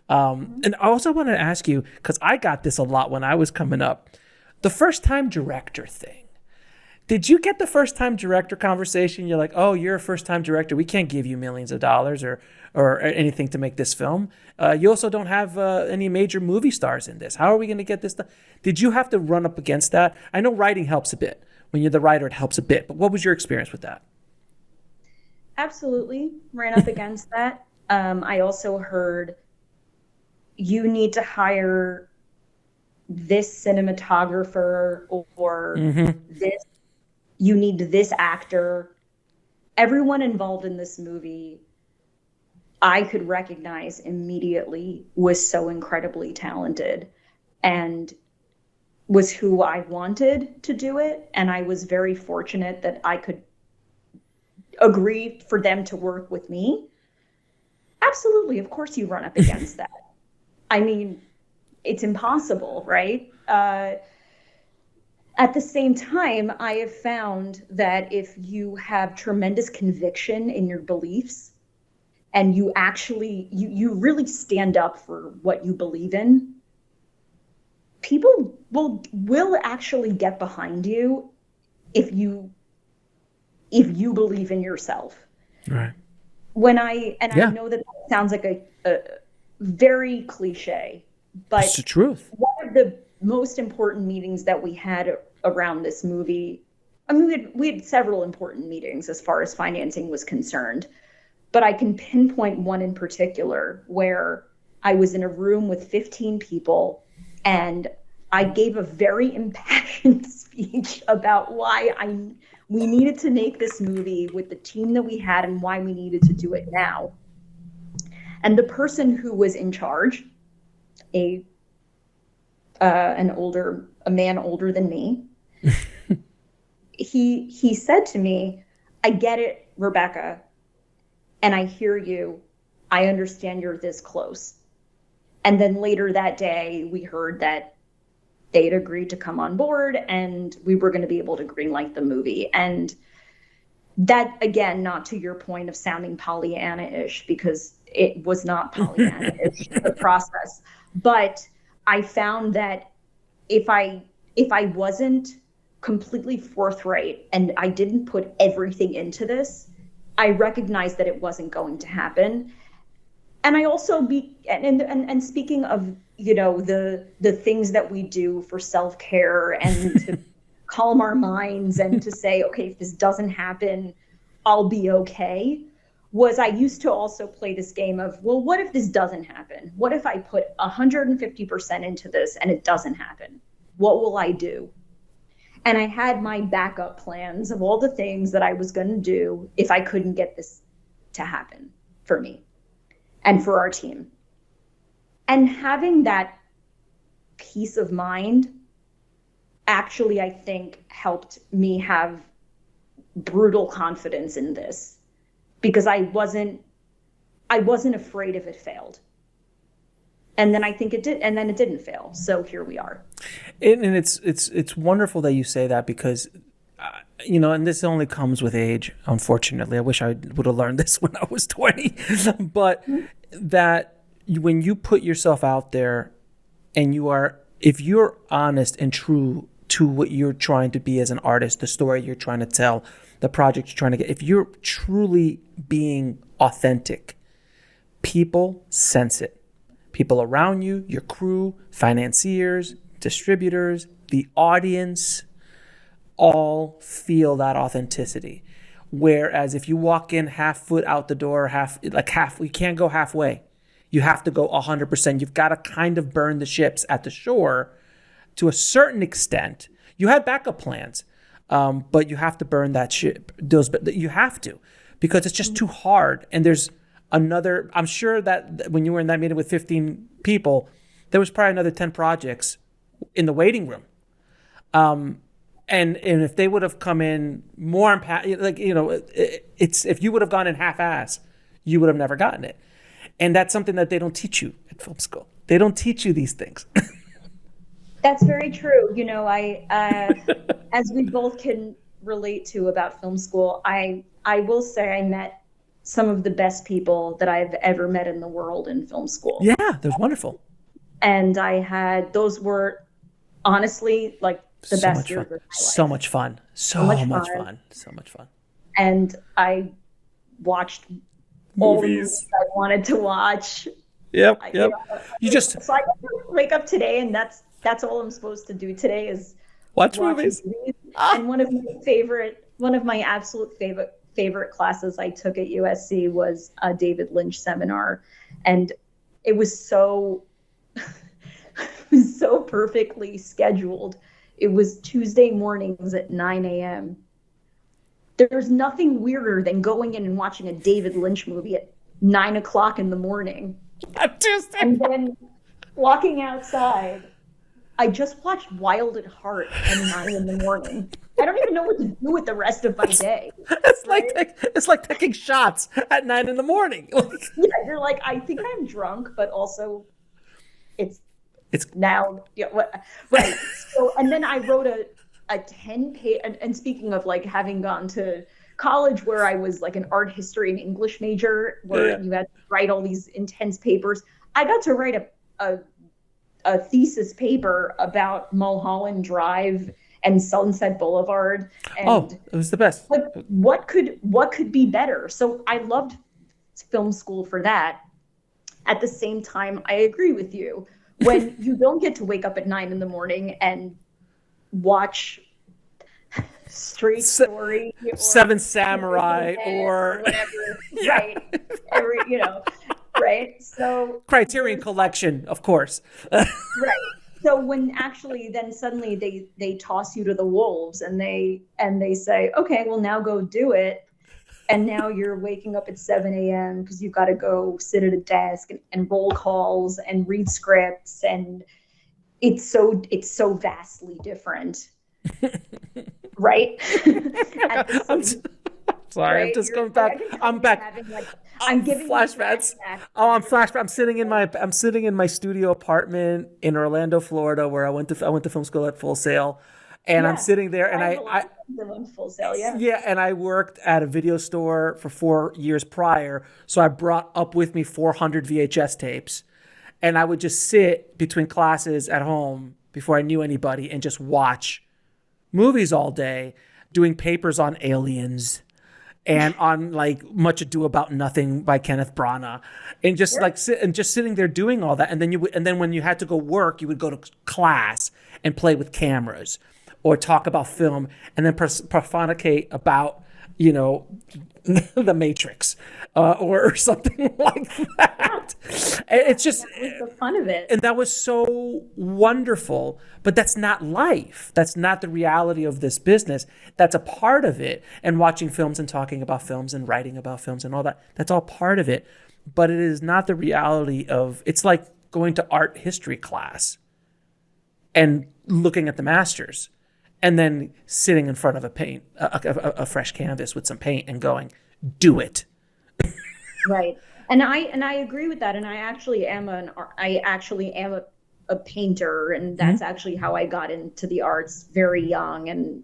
And I also want to ask you, because I got this a lot when I was coming up, the first time director thing. Did you get the first time director conversation? You're like, oh, you're a first time director. We can't give you millions of dollars or anything to make this film. You also don't have any major movie stars in this. How are we going to get this done? Did you have to run up against that? I know writing helps a bit. When you're the writer, it helps a bit. But what was your experience with that? Absolutely ran up against that. I also heard you need to hire this cinematographer or this. You need this actor. Everyone involved in this movie, I could recognize immediately, was so incredibly talented and was who I wanted to do it. And I was very fortunate that I could agree for them to work with me. Absolutely. Of course you run up against that. I mean, it's impossible, right? At the same time, I have found that if you have tremendous conviction in your beliefs and you actually, you really stand up for what you believe in, people will actually get behind you if you believe in yourself. Right. I know that sounds like a very cliche, but it's the truth. One of the most important meetings that we had around this movie, I mean, we had several important meetings as far as financing was concerned, but I can pinpoint one in particular where I was in a room with 15 people and I gave a very impassioned speech about why we needed to make this movie with the team that we had and why we needed to do it now. And the person who was in charge, a man older than me, he said to me, I get it, Rebecca, and I hear you. I understand you're this close. And then later that day, we heard that they had agreed to come on board and we were going to be able to greenlight the movie. And that, again, not to your point of sounding Pollyanna-ish, because it was not Pollyanna-ish, the process. But I found that if I wasn't completely forthright and I didn't put everything into this, I recognized that it wasn't going to happen. And I also and speaking of, you know, the things that we do for self-care and to calm our minds and to say, okay, if this doesn't happen, I'll be okay, was I used to also play this game of, well, what if this doesn't happen? What if I put 150% into this and it doesn't happen? What will I do? And I had my backup plans of all the things that I was going to do if I couldn't get this to happen for me and for our team. And having that peace of mind actually, I think, helped me have brutal confidence in this, because I wasn't afraid if it failed. And then I think it did, and then it didn't fail. So here we are. And it's wonderful that you say that, because you know, and this only comes with age, unfortunately. I wish I would have learned this when I was 20. But that when you put yourself out there and if you're honest and true to what you're trying to be as an artist, the story you're trying to tell, the project you're trying to get, if you're truly being authentic, people sense it. People around you, your crew, financiers, distributors, the audience, all feel that authenticity. Whereas if you walk in half foot out the door, you can't go halfway. You have to go 100%. You've got to kind of burn the ships at the shore to a certain extent. You had backup plans, but you have to burn that ship. You have to, because it's just too hard. And there's I'm sure that when you were in that meeting with 15 people, there was probably another 10 projects in the waiting room. And if they would have come in more, if you would have gone in half-ass, you would have never gotten it. And that's something that they don't teach you at film school. They don't teach you these things. That's very true. You know, as we both can relate to about film school, I will say I met some of the best people that I've ever met in the world in film school. Yeah, they're wonderful. And those were honestly like the best years of my life. So much fun. So much fun. And I watched all the movies I wanted to watch. Yep. So I wake up today, and that's all I'm supposed to do today is watch movies. And one of my absolute favorite classes I took at USC was a David Lynch seminar, and it was so perfectly scheduled. It was Tuesday mornings at 9 a.m. There's nothing weirder than going in and watching a David Lynch movie at 9 o'clock in the morning. And then walking outside. I just watched Wild at Heart at 9 in the morning. I don't even know what to do with the rest of my day. It's like taking shots at 9 in the morning. Yeah, you're like, I think I'm drunk, but also it's now, right. So, and then I wrote a 10-page, and speaking of like having gone to college where I was like an art history and English major, where you had to write all these intense papers, I got to write a thesis paper about Mulholland Drive and Sunset Boulevard. And it was the best. Like, what could be better? So I loved film school for that. At the same time, I agree with you. When you don't get to wake up at 9 in the morning and watch Straight Story, or Seven Samurai, or whatever, right? Right. So Criterion Collection, of course. Right. So when actually then suddenly they toss you to the wolves and they say, okay, well now go do it. And now you're waking up at 7 a.m. because you've got to go sit at a desk and roll calls and read scripts, and it's so vastly different. Right? Sorry, right? I'm just going back. I'm back. I'm giving flashbacks. I'm flashback. I'm sitting in my studio apartment in Orlando, Florida, where I went to film school at Full Sail, and I'm sitting there, and I Full Sail, and I worked at a video store for 4 years prior, so I brought up with me 400 VHS tapes, and I would just sit between classes at home before I knew anybody and just watch movies all day, doing papers on aliens and on like Much Ado About Nothing by Kenneth Branagh, and just like sitting there doing all that. And then when you had to go work, you would go to class and play with cameras or talk about film and then prophonicate about, the Matrix or something like that. It's just the fun of it. And that was so wonderful, but that's not life. That's not the reality of this business. That's a part of it. And watching films and talking about films and writing about films and all that, that's all part of it. But it is not the reality of, it's like going to art history class and looking at the masters and then sitting in front of a fresh canvas with some paint and going, do it. Right. And I agree with that. And I actually am a painter, and that's actually how I got into the arts very young, and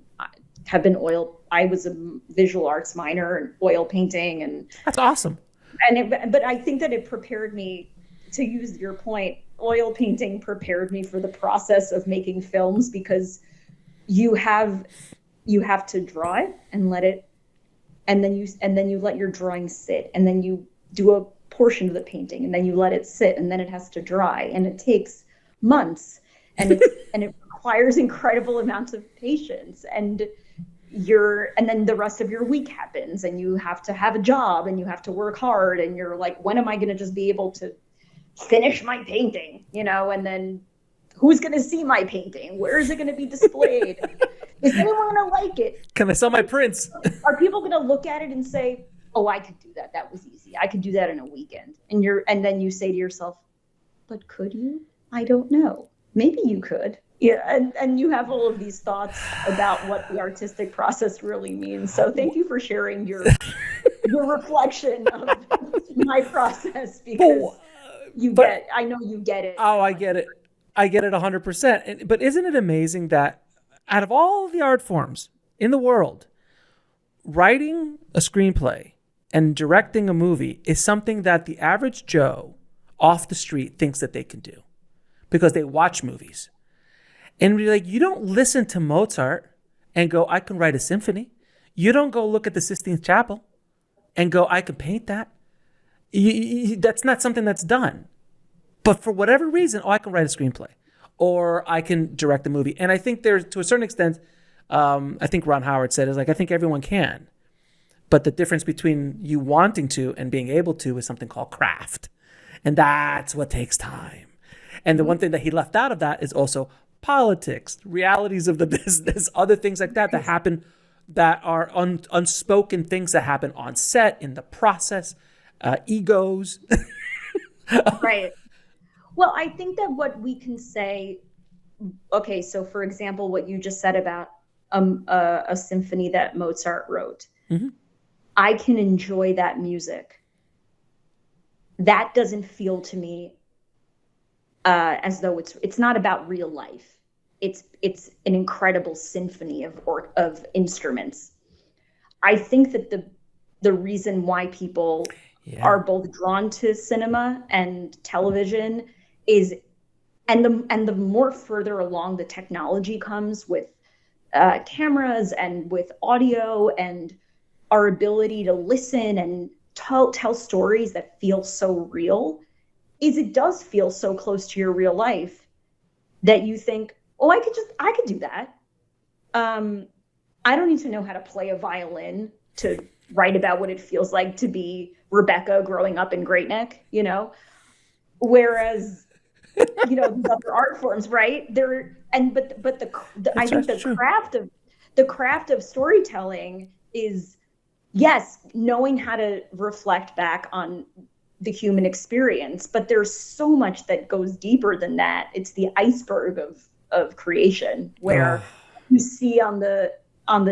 I was a visual arts minor in oil painting, and that's awesome. But I think that it prepared me, to use your point, oil painting prepared me for the process of making films, because you have to draw it and let it, and then you let your drawing sit, and then you do a portion of the painting, and then you let it sit, and then it has to dry, and it takes months, and it requires incredible amounts of patience, and then the rest of your week happens, and you have to have a job, and you have to work hard, and you're like, when am I going to just be able to finish my painting, and then who's going to see my painting? Where is it going to be displayed? Is anyone going to like it? Can I sell my prints? Are people going to look at it and say, oh, I could do that. That was easy. I could do that in a weekend. And then you say to yourself, but could you? I don't know. Maybe you could. Yeah. And you have all of these thoughts about what the artistic process really means. So thank you for sharing your reflection of my process, because I know you get it. Oh, I get it. I get it 100%. But isn't it amazing that out of all the art forms in the world, writing a screenplay and directing a movie is something that the average Joe off the street thinks that they can do because they watch movies. And you're like, you don't listen to Mozart and go, I can write a symphony. You don't go look at the Sistine Chapel and go, I can paint that. That's not something that's done. But for whatever reason, I can write a screenplay or I can direct a movie. And I think there's, to a certain extent, I think Ron Howard said, is like, I think everyone can. But the difference between you wanting to and being able to is something called craft. And that's what takes time. And the one thing that he left out of that is also politics, realities of the business, other things like that happen, that are unspoken things that happen on set, in the process, egos. Right. Well, I think that what we can say, okay, so for example, what you just said about a symphony that Mozart wrote, I can enjoy that music. That doesn't feel to me as though it's not about real life. It's an incredible symphony of instruments. I think that the reason why people are both drawn to cinema and television is, and the more further along the technology comes with cameras and with audio and our ability to listen and tell stories that feel so real, is it does feel so close to your real life that you think, oh, I could do that. I don't need to know how to play a violin to write about what it feels like to be Rebecca growing up in Great Neck, whereas, these other art forms, right? I think the craft of storytelling is, yes, knowing how to reflect back on the human experience, but there's so much that goes deeper than that. It's the iceberg of creation, where you see on the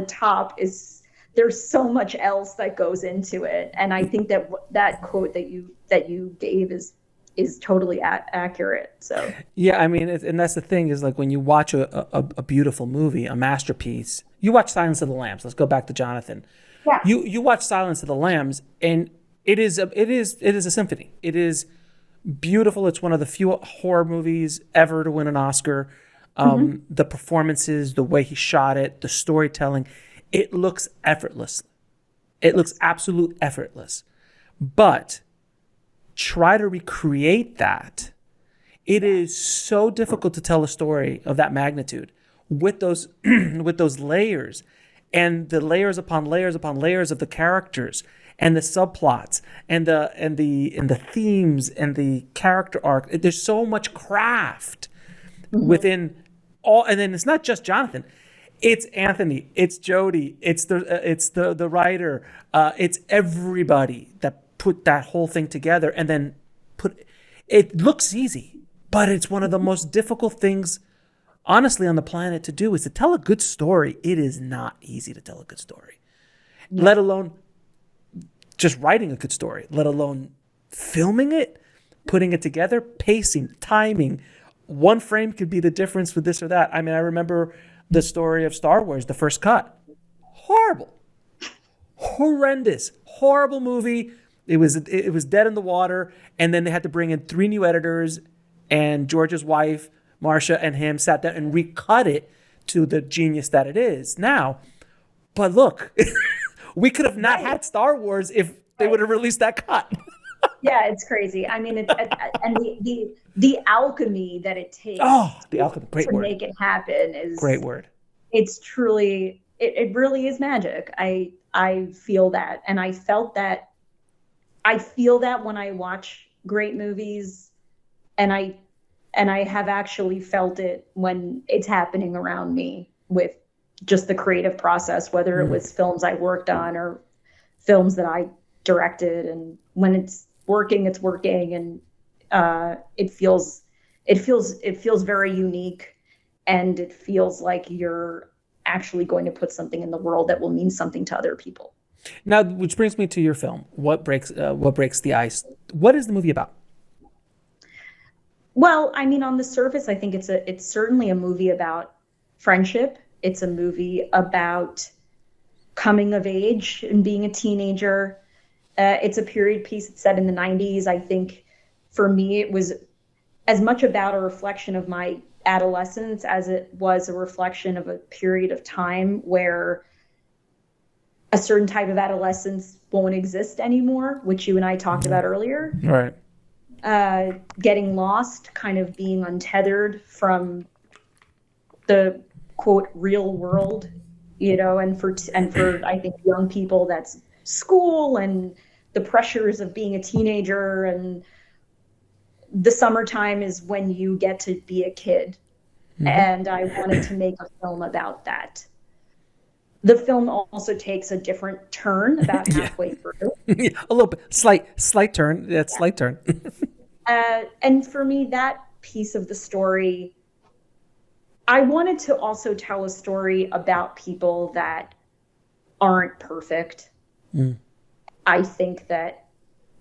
top is, there's so much else that goes into it. And I think that quote that you gave is totally accurate. So yeah, I mean, and that's the thing, is like when you watch a beautiful movie, a masterpiece, you watch Silence of the Lambs. Let's go back to Jonathan. Yeah. You watch Silence of the Lambs, and it is a symphony. It is beautiful. It's one of the few horror movies ever to win an Oscar. The performances, the way he shot it, the storytelling, it looks effortless. It looks absolute effortless. But try to recreate that. It is so difficult to tell a story of that magnitude with those with those layers, and the layers upon layers upon layers of the characters and the subplots and the themes and the character arc. There's so much craft within all, and then it's not just Jonathan. It's Anthony, it's Jody, it's the writer, it's everybody that put that whole thing together, and then it looks easy, but it's one of the most difficult things, honestly, on the planet to do, is to tell a good story. It is not easy to tell a good story, let alone just writing a good story, let alone filming it, putting it together, pacing, timing. One frame could be the difference with this or that. I mean, I remember the story of Star Wars, the first cut. Horrible. Horrendous. Horrible movie. It was dead in the water, and then they had to bring in 3 new editors, and George's wife, Marcia, and him sat down and recut it to the genius that it is now. But look, we could have not had Star Wars if they would have released that cut. Yeah, it's crazy. I mean, and the alchemy that it takes the alchemy, great to word. make it happen is Great word. It's truly, it really is magic. I feel that, and I felt that. I feel that when I watch great movies, and I have actually felt it when it's happening around me with just the creative process, whether it was films I worked on or films that I directed, and when it's working, it's working, and it feels very unique, and it feels like you're actually going to put something in the world that will mean something to other people. Now, which brings me to your film. What breaks the ice? What is the movie about? Well, I mean, on the surface, I think it's certainly a movie about friendship. It's a movie about coming of age and being a teenager. It's a period piece. It's set in the 90s. I think for me, it was as much about a reflection of my adolescence as it was a reflection of a period of time where a certain type of adolescence won't exist anymore, which you and I talked about earlier. Right. Getting lost, kind of being untethered from the quote real world, and for I think young people, that's school and the pressures of being a teenager, and the summertime is when you get to be a kid. And I wanted to make a film about that. The film also takes a different turn about halfway through. A little bit, slight turn. That's slight turn. And for me, that piece of the story, I wanted to also tell a story about people that aren't perfect. I think that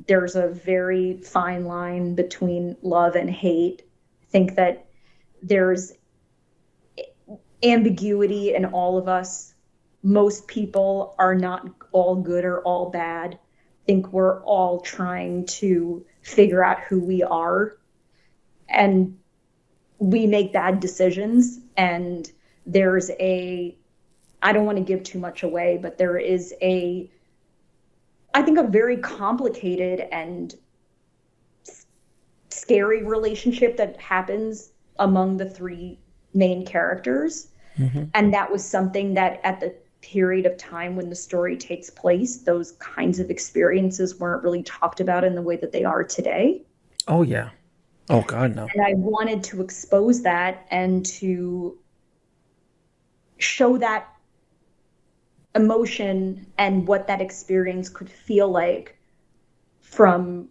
there's a very fine line between love and hate. I think that there's ambiguity in all of us. Most people are not all good or all bad. I think we're all trying to figure out who we are, and we make bad decisions. And there's I don't want to give too much away, but there is I think a very complicated and scary relationship that happens among the 3 main characters. And that was something that at the period of time when the story takes place, those kinds of experiences weren't really talked about in the way that they are today. Oh, yeah. Oh, God, no. And I wanted to expose that and to show that emotion and what that experience could feel like from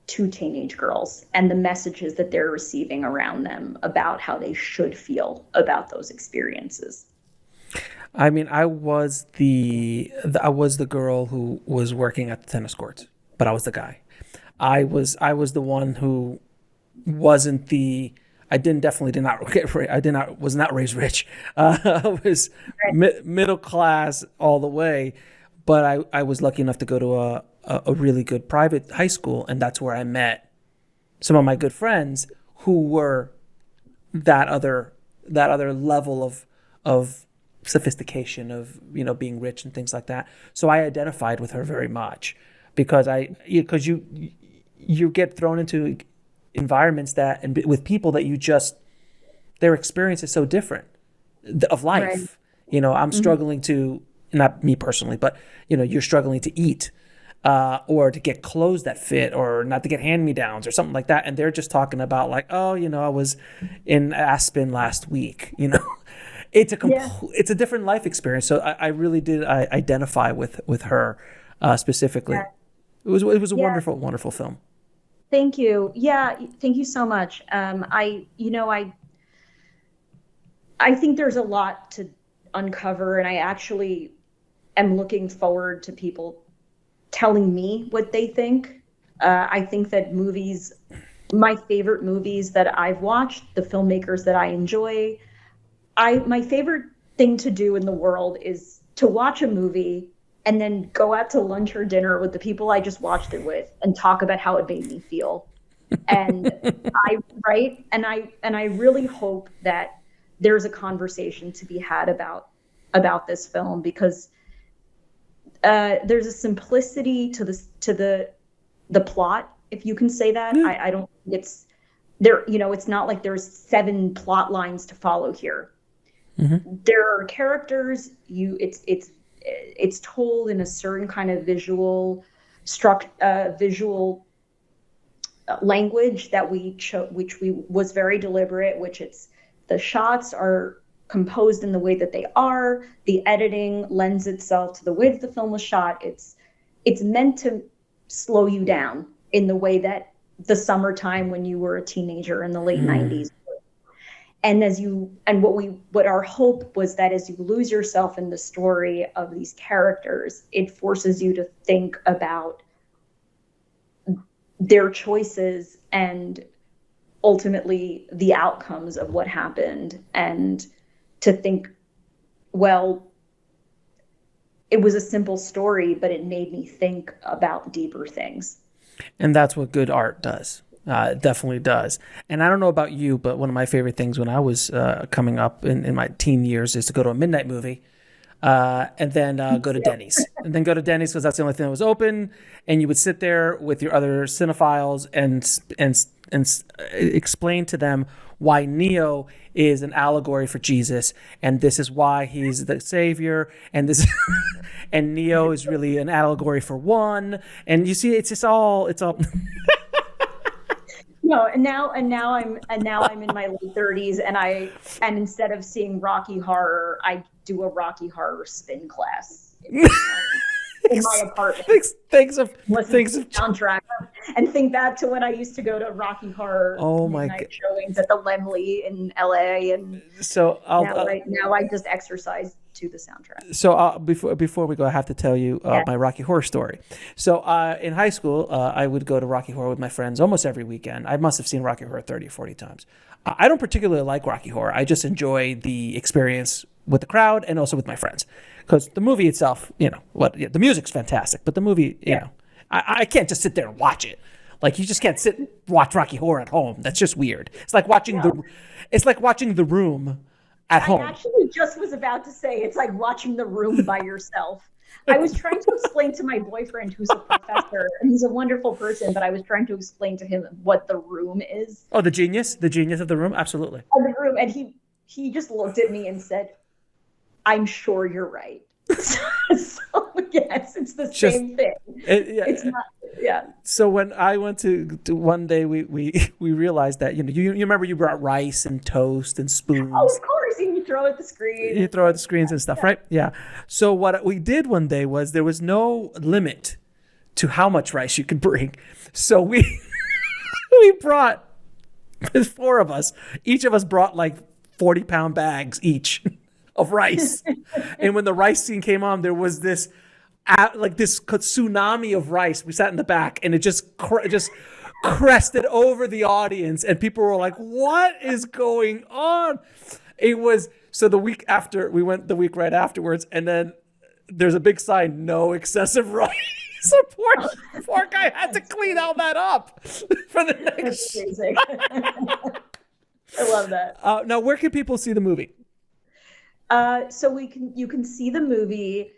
2 teenage girls, and the messages that they're receiving around them about how they should feel about those experiences. I mean, I was the girl who was working at the tennis courts, but I was the guy. I was the one who wasn't the. Was not raised rich. I was middle class all the way, but I was lucky enough to go to a really good private high school, and that's where I met some of my good friends who were that other that other level of sophistication, of, you know, being rich and things like that. So I identified with her very much because you get thrown into environments that, and with people that you just, their experience is so different of life. Right. You know, I'm struggling to, not me personally, but, you know, you're struggling to eat, or to get clothes that fit, or not to get hand-me-downs or something like that. And they're just talking about like, oh, you know, I was in Aspen last week, you know. It's a different life experience. So I really did identify with her specifically. Yeah. It was a wonderful, wonderful film. Thank you. Yeah, thank you so much. I think there's a lot to uncover, and I actually am looking forward to people telling me what they think. I think that my favorite movies that I've watched, the filmmakers that I enjoy, my favorite thing to do in the world is to watch a movie and then go out to lunch or dinner with the people I just watched it with and talk about how it made me feel. And I really hope that there's a conversation to be had about this film, because there's a simplicity to the plot, if you can say that. I don't think it's there, you know, it's not like there's 7 plot lines to follow here. Mm-hmm. There are characters, it's told in a certain kind of visual language that which was very deliberate, the shots are composed in the way that they are. The editing lends itself to the way that the film was shot. It's meant to slow you down in the way that the summertime when you were a teenager in the late 90s. And what our hope was that as you lose yourself in the story of these characters, it forces you to think about their choices and ultimately the outcomes of what happened, and to think, well, it was a simple story, but it made me think about deeper things. And that's what good art does. It definitely does. And I don't know about you, but one of my favorite things when I was coming up in my teen years is to go to a midnight movie, and then go to Denny's. And then go to Denny's because that's the only thing that was open. And you would sit there with your other cinephiles and explain to them why Neo is an allegory for Jesus, and this is why he's the savior, and this and Neo is really an allegory for one. And you see, it's all. No, and now I'm in my late 30s, and instead of seeing Rocky Horror, I do a Rocky Horror spin class in my apartment. Thanks of soundtrack, and think back to when I used to go to Rocky Horror midnight showings at the Lemley in LA, and so now I just exercise to the soundtrack. So before we go, I have to tell you my Rocky Horror story. So in high school, I would go to Rocky Horror with my friends almost every weekend. I must have seen Rocky Horror 30 or 40 times. I don't particularly like Rocky Horror. I just enjoy the experience with the crowd and also with my friends, because the movie itself, the music's fantastic, but the movie, I can't just sit there and watch it. Like, you just can't sit and watch Rocky Horror at home. That's just weird. It's like watching The Room at home. I actually just was about to say it's like watching The Room by yourself. I was trying to explain to my boyfriend, who's a professor, and he's a wonderful person, but I was trying to explain to him what The Room is. Oh, the genius of The Room? Absolutely. The Room, and he just looked at me and said, "I'm sure you're right." So yes, it's the same thing. It's not. Yeah. So when I went to one day, we realized that you remember you brought rice and toast and spoons. Oh, of course, and you throw at the screen. You throw at the screens and stuff, right? Yeah. So what we did one day was there was no limit to how much rice you could bring. So we brought, the 4 of us, each of us brought like 40-pound bags each of rice. And when the rice scene came on, there was this tsunami of rice. We sat in the back, and it just crested over the audience, and people were like, "What is going on?" It was so the week after we went, the week right afterwards, and then there's a big sign, "No excessive rice." So poor guy had to clean all that up for the next. I love that. Now, where can people see the movie? So you can see the movie.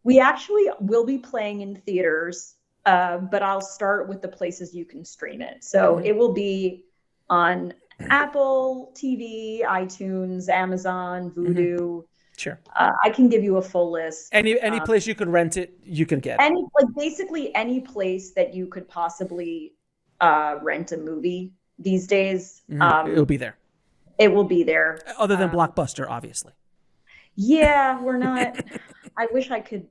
We actually will be playing in theaters, but I'll start with the places you can stream it. So it will be on Apple TV, iTunes, Amazon, Vudu. Sure. I can give you a full list. Any place you can rent it, you can get it. Basically any place that you could possibly rent a movie these days. It'll be there. It will be there. Other than Blockbuster, obviously. Yeah, we're not. I wish I could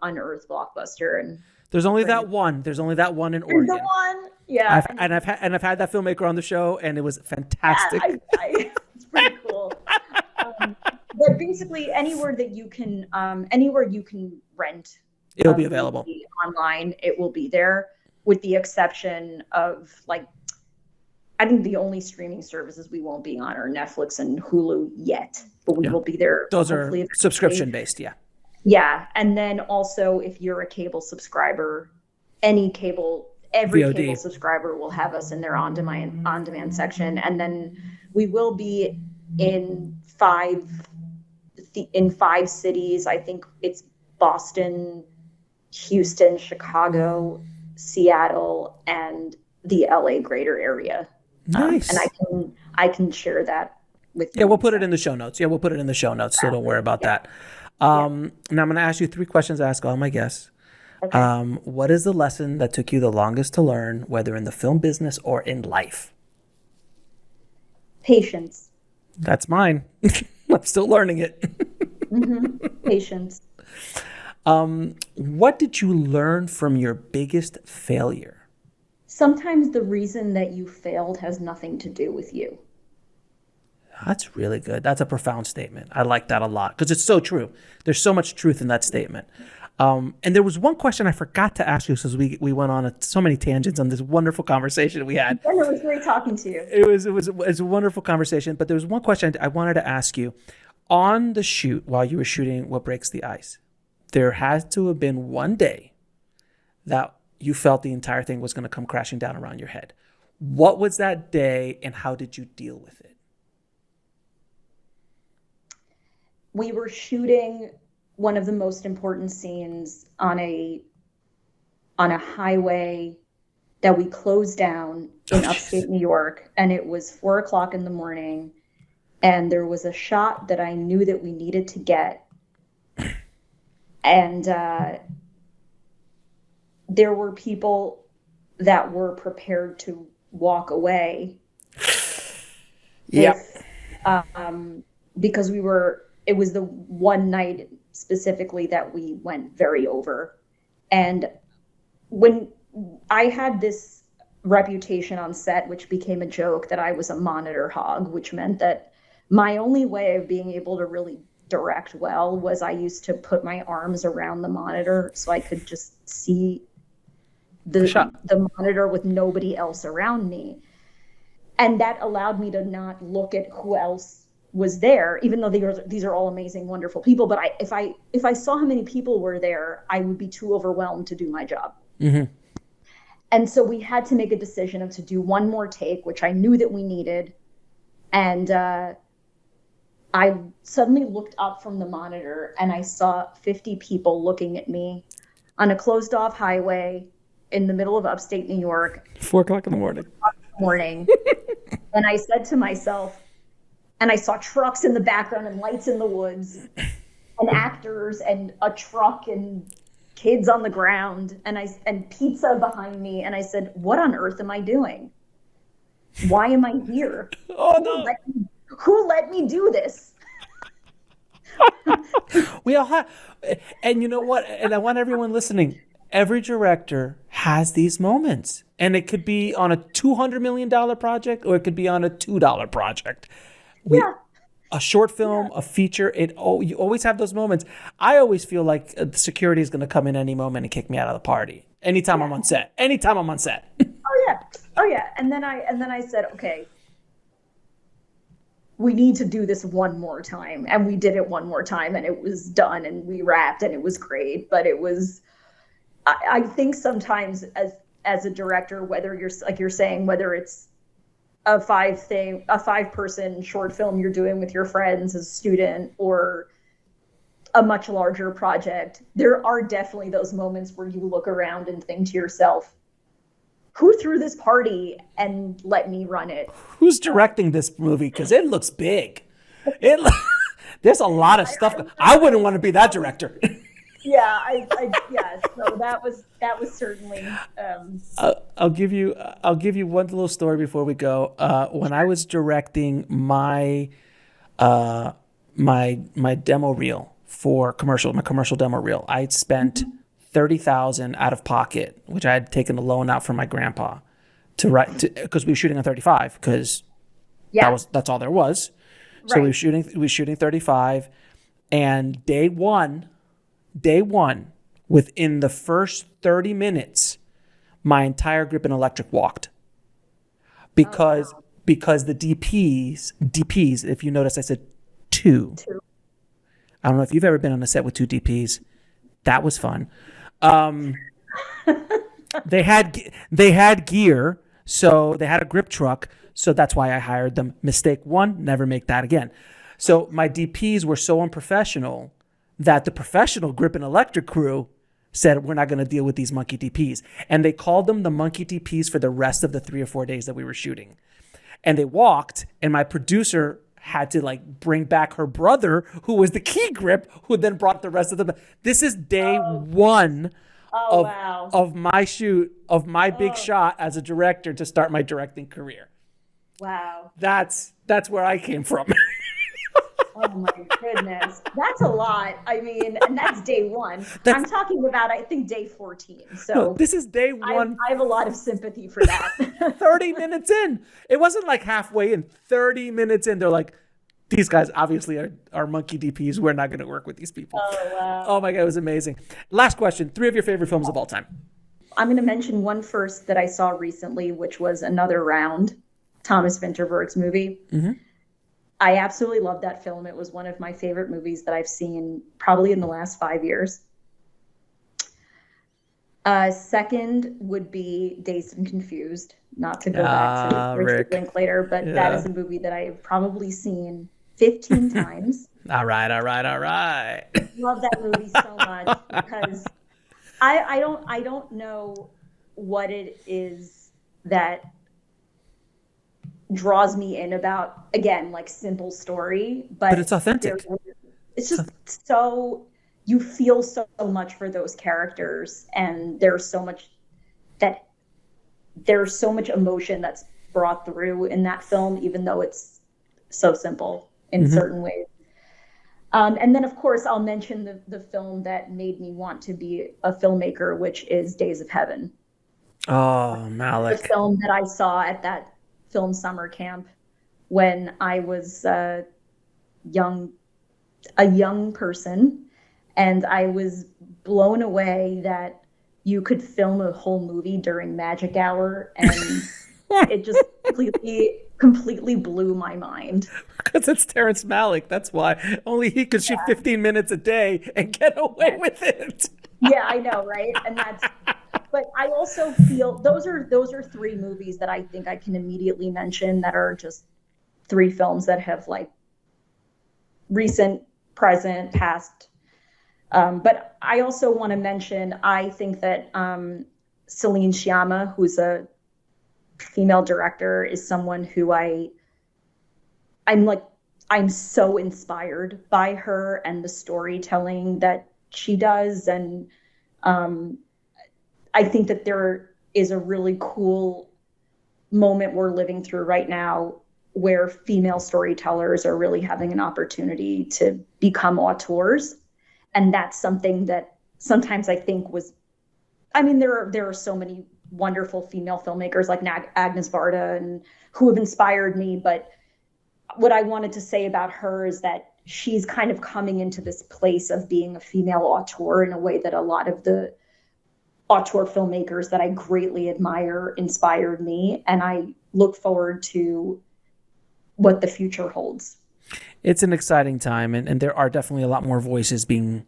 unearth Blockbuster and. There's only that one. There's only that one in Oregon. The one, yeah. I've had that filmmaker on the show, and it was fantastic. It's pretty cool. But basically, anywhere you can rent, it'll be available online. It will be there, with the exception of I think the only streaming services we won't be on are Netflix and Hulu yet, but we will be there. Those are subscription based, yeah. Yeah, and then also if you're a cable subscriber, every VOD. Cable subscriber will have us in their on-demand section, and then we will be in five cities. I think it's Boston, Houston, Chicago, Seattle, and the LA greater area. Nice. And I can share that with you. Yeah, we'll put it in the show notes. So don't worry about that. Now I'm going to ask you 3 questions I ask all my guests. Okay. What is the lesson that took you the longest to learn, whether in the film business or in life? Patience. That's mine. I'm still learning it. Patience. What did you learn from your biggest failure? Sometimes the reason that you failed has nothing to do with you. That's really good. That's a profound statement. I like that a lot because it's so true. There's so much truth in that statement. And there was one question I forgot to ask you because we went on so many tangents on this wonderful conversation we had. And it was great talking to you. It was a wonderful conversation. But there was one question I wanted to ask you. On the shoot, while you were shooting What Breaks the Ice, there has to have been one day that you felt the entire thing was going to come crashing down around your head. What was that day and how did you deal with it? We were shooting one of the most important scenes on a highway that we closed down in upstate New York, and it was 4:00 in the morning, and there was a shot that I knew that we needed to get, and there were people that were prepared to walk away. Yeah. Because it was the one night specifically that we went very over. And when I had this reputation on set, which became a joke, that I was a monitor hog, which meant that my only way of being able to really direct well was I used to put my arms around the monitor so I could just see the monitor with nobody else around me. And that allowed me to not look at who else was there, even though these are all amazing, wonderful people. But if I saw how many people were there, I would be too overwhelmed to do my job. Mm-hmm. And so we had to make a decision to do one more take, which I knew that we needed. And I suddenly looked up from the monitor and I saw 50 people looking at me on a closed off highway in the middle of upstate New York. 4:00 in the morning. And I said to myself, and I saw trucks in the background and lights in the woods and actors and a truck and kids on the ground and pizza behind me. And I said, what on earth am I doing? Why am I here? Oh, no. Who let me do this? We all have, and you know what? And I want everyone listening. Every director has these moments, and it could be on a $200 million project, or it could be on a $2 project. A short film, a feature. You always have those moments. I always feel like the security is going to come in any moment and kick me out of the party. Anytime I'm on set. Oh yeah. And then I said, okay, we need to do this one more time, and we did it one more time, and it was done, and we wrapped, and it was great. But it was. I think sometimes as a director, whether you're like you're saying, whether it's a 5-person short film you're doing with your friends as a student, or a much larger project, there are definitely those moments where you look around and think to yourself, who threw this party and let me run it? Who's directing this movie? Because it looks big. There's a lot of stuff. I wouldn't want to be that director. Yeah, yeah. So that was certainly. I'll give you one little story before we go. When I was directing my demo reel for my commercial demo reel, I'd spent $30,000 out of pocket, which I had taken a loan out from my grandpa to write, because we were shooting on 35, because that's all there was. So right. we were shooting 35, and day one, within the first 30 minutes, my entire grip and electric walked. Because the DPs, if you notice, I said two. I don't know if you've ever been on a set with two DPs. That was fun. They had gear, so they had a grip truck, so that's why I hired them. Mistake one, never make that again. So my DPs were so unprofessional that the professional grip and electric crew said, we're not going to deal with these monkey DPs. And they called them the monkey DPs for the rest of the 3 or 4 days that we were shooting. And they walked, and my producer had to bring back her brother, who was the key grip, who then brought the rest of them. This is day one of my shoot, of my big shot as a director to start my directing career. Wow. That's where I came from. Oh my goodness. That's a lot. I mean, and that's day one. I'm talking about, I think, day 14. So no, this is day one. I have a lot of sympathy for that. 30 minutes in. It wasn't like halfway in. 30 minutes in, they're like, these guys obviously are monkey DPs. We're not going to work with these people. Oh, wow. Oh my God, it was amazing. Last question. 3 of your favorite films of all time. I'm going to mention one first that I saw recently, which was Another Round, Thomas Vinterberg's movie. Mm-hmm. I absolutely love that film. It was one of my favorite movies that I've seen probably in the last 5 years. Second would be Dazed and Confused, not to go back to Richard Linklater, but that is a movie that I've probably seen 15 times. All right. Love that movie so much because I don't know what it is that draws me in about, again, simple story, but it's authentic. It's just so, you feel so much for those characters, and there's so much emotion that's brought through in that film, even though it's so simple in certain ways. And then, of course, I'll mention the film that made me want to be a filmmaker, which is Days of Heaven. Oh, Malik. The film that I saw at that film summer camp when I was a young person, and I was blown away that you could film a whole movie during magic hour, and it just completely blew my mind. Because it's Terrence Malick, that's why. Only he could shoot 15 minutes a day and get away with it. Yeah, I know, right? And but I also feel those are 3 movies that I think I can immediately mention that are just 3 films that have recent, present, past. But I also want to mention, I think that Celine Sciamma, who's a female director, is someone who I'm so inspired by her and the storytelling that she does. And I think that there is a really cool moment we're living through right now where female storytellers are really having an opportunity to become auteurs. And that's something that sometimes I think there are so many wonderful female filmmakers like Agnes Varda and who have inspired me. But what I wanted to say about her is that she's kind of coming into this place of being a female auteur in a way that a lot of the auteur filmmakers that I greatly admire inspired me. And I look forward to what the future holds. It's an exciting time, and there are definitely a lot more voices being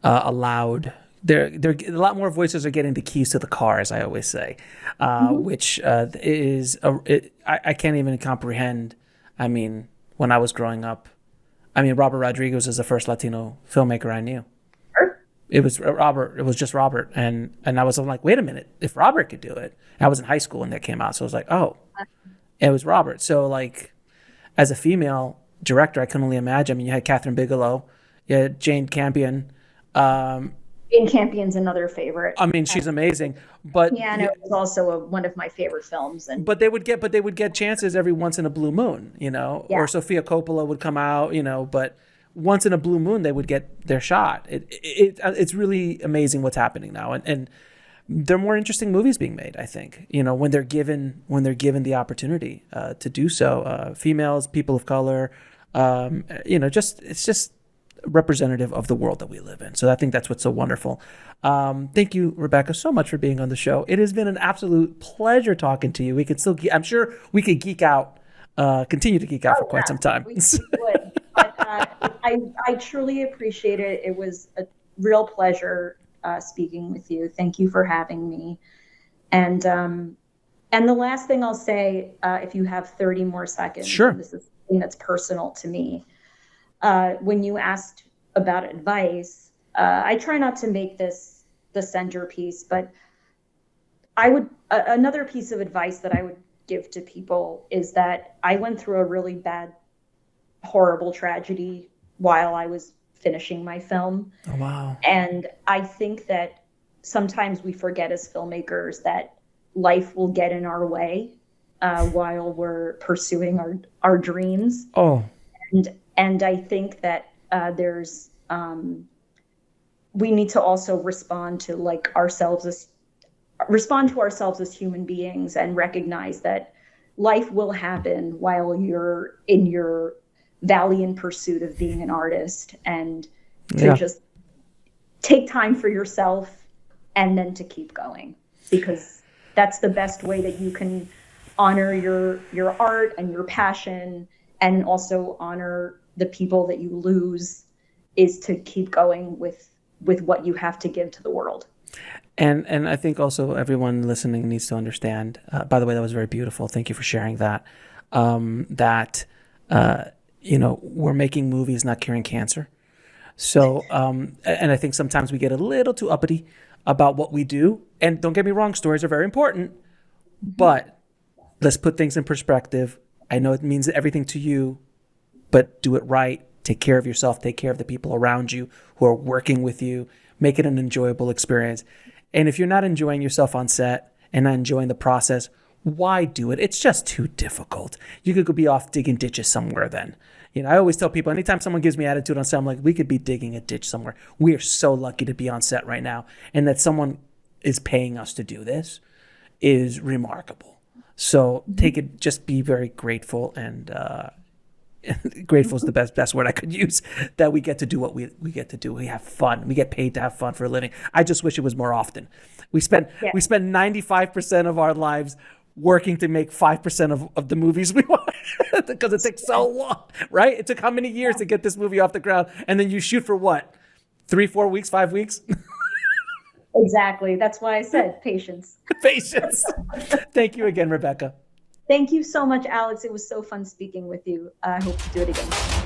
allowed they're a lot more voices are getting the keys to the car, as I always say, which I can't even comprehend. I mean, when I was growing up, I mean, Robert Rodriguez is the first Latino filmmaker I knew. It was Robert. It was just Robert, and I was like, wait a minute, if Robert could do it, I was in high school when that came out, so I was like, oh, it was Robert. So like, as a female director, I can only imagine. I mean, you had Catherine Bigelow, you had Jane Campion. Jane Campion's another favorite. I mean, she's amazing, but yeah, no, it was also one of my favorite films. And but they would get chances every once in a blue moon, you know, or Sofia Coppola would come out, you know, but once in a blue moon they would get their shot. It's really amazing what's happening now, and there are more interesting movies being made, I think, you know, when they're given the opportunity to do so. Females, people of color, you know, it's just representative of the world that we live in. So I think that's what's so wonderful. Thank you, Rebecca, so much for being on the show. It has been an absolute pleasure talking to you. We could still, I'm sure we could geek out, continue to geek out for quite some time. We would. But, I truly appreciate it. It was a real pleasure speaking with you. Thank you for having me. And the last thing I'll say, if you have 30 more seconds, sure. This is something that's personal to me. When you asked about advice, I try not to make this the centerpiece, but another piece of advice that I would give to people is that I went through a really bad, horrible tragedy while I was finishing my film. Oh, wow. And I think that sometimes we forget as filmmakers that life will get in our way while we're pursuing our dreams. Oh. And I think that we need to also respond to ourselves as human beings and recognize that life will happen while you're in your valiant pursuit of being an artist, and to just take time for yourself and then to keep going, because that's the best way that you can honor your art and your passion, and also honor the people that you lose, is to keep going with what you have to give to the world. And I think also everyone listening needs to understand, by the way, that was very beautiful. Thank you for sharing that, you know, we're making movies, not curing cancer. So, and I think sometimes we get a little too uppity about what we do. And don't get me wrong, stories are very important, but let's put things in perspective. I know it means everything to you, but do it right. Take care of yourself. Take care of the people around you who are working with you. Make it an enjoyable experience. And if you're not enjoying yourself on set and not enjoying the process, why do it? It's just too difficult. You could go be off digging ditches somewhere then. You know, I always tell people, anytime someone gives me attitude on set, I'm like, we could be digging a ditch somewhere. We are so lucky to be on set right now. And that someone is paying us to do this is remarkable. So take it, just be very grateful, and grateful is the best word I could use, that we get to do what we get to do. We have fun. We get paid to have fun for a living. I just wish it was more often. We spend 95% of our lives working to make 5% of the movies we want, because it takes so long, right? It took how many years to get this movie off the ground, and then you shoot for what? 3-4 weeks, 5 weeks? Exactly. That's why I said patience. Patience. Thank you again, Rebecca. Thank you so much, Alex. It was so fun speaking with you. I hope to do it again.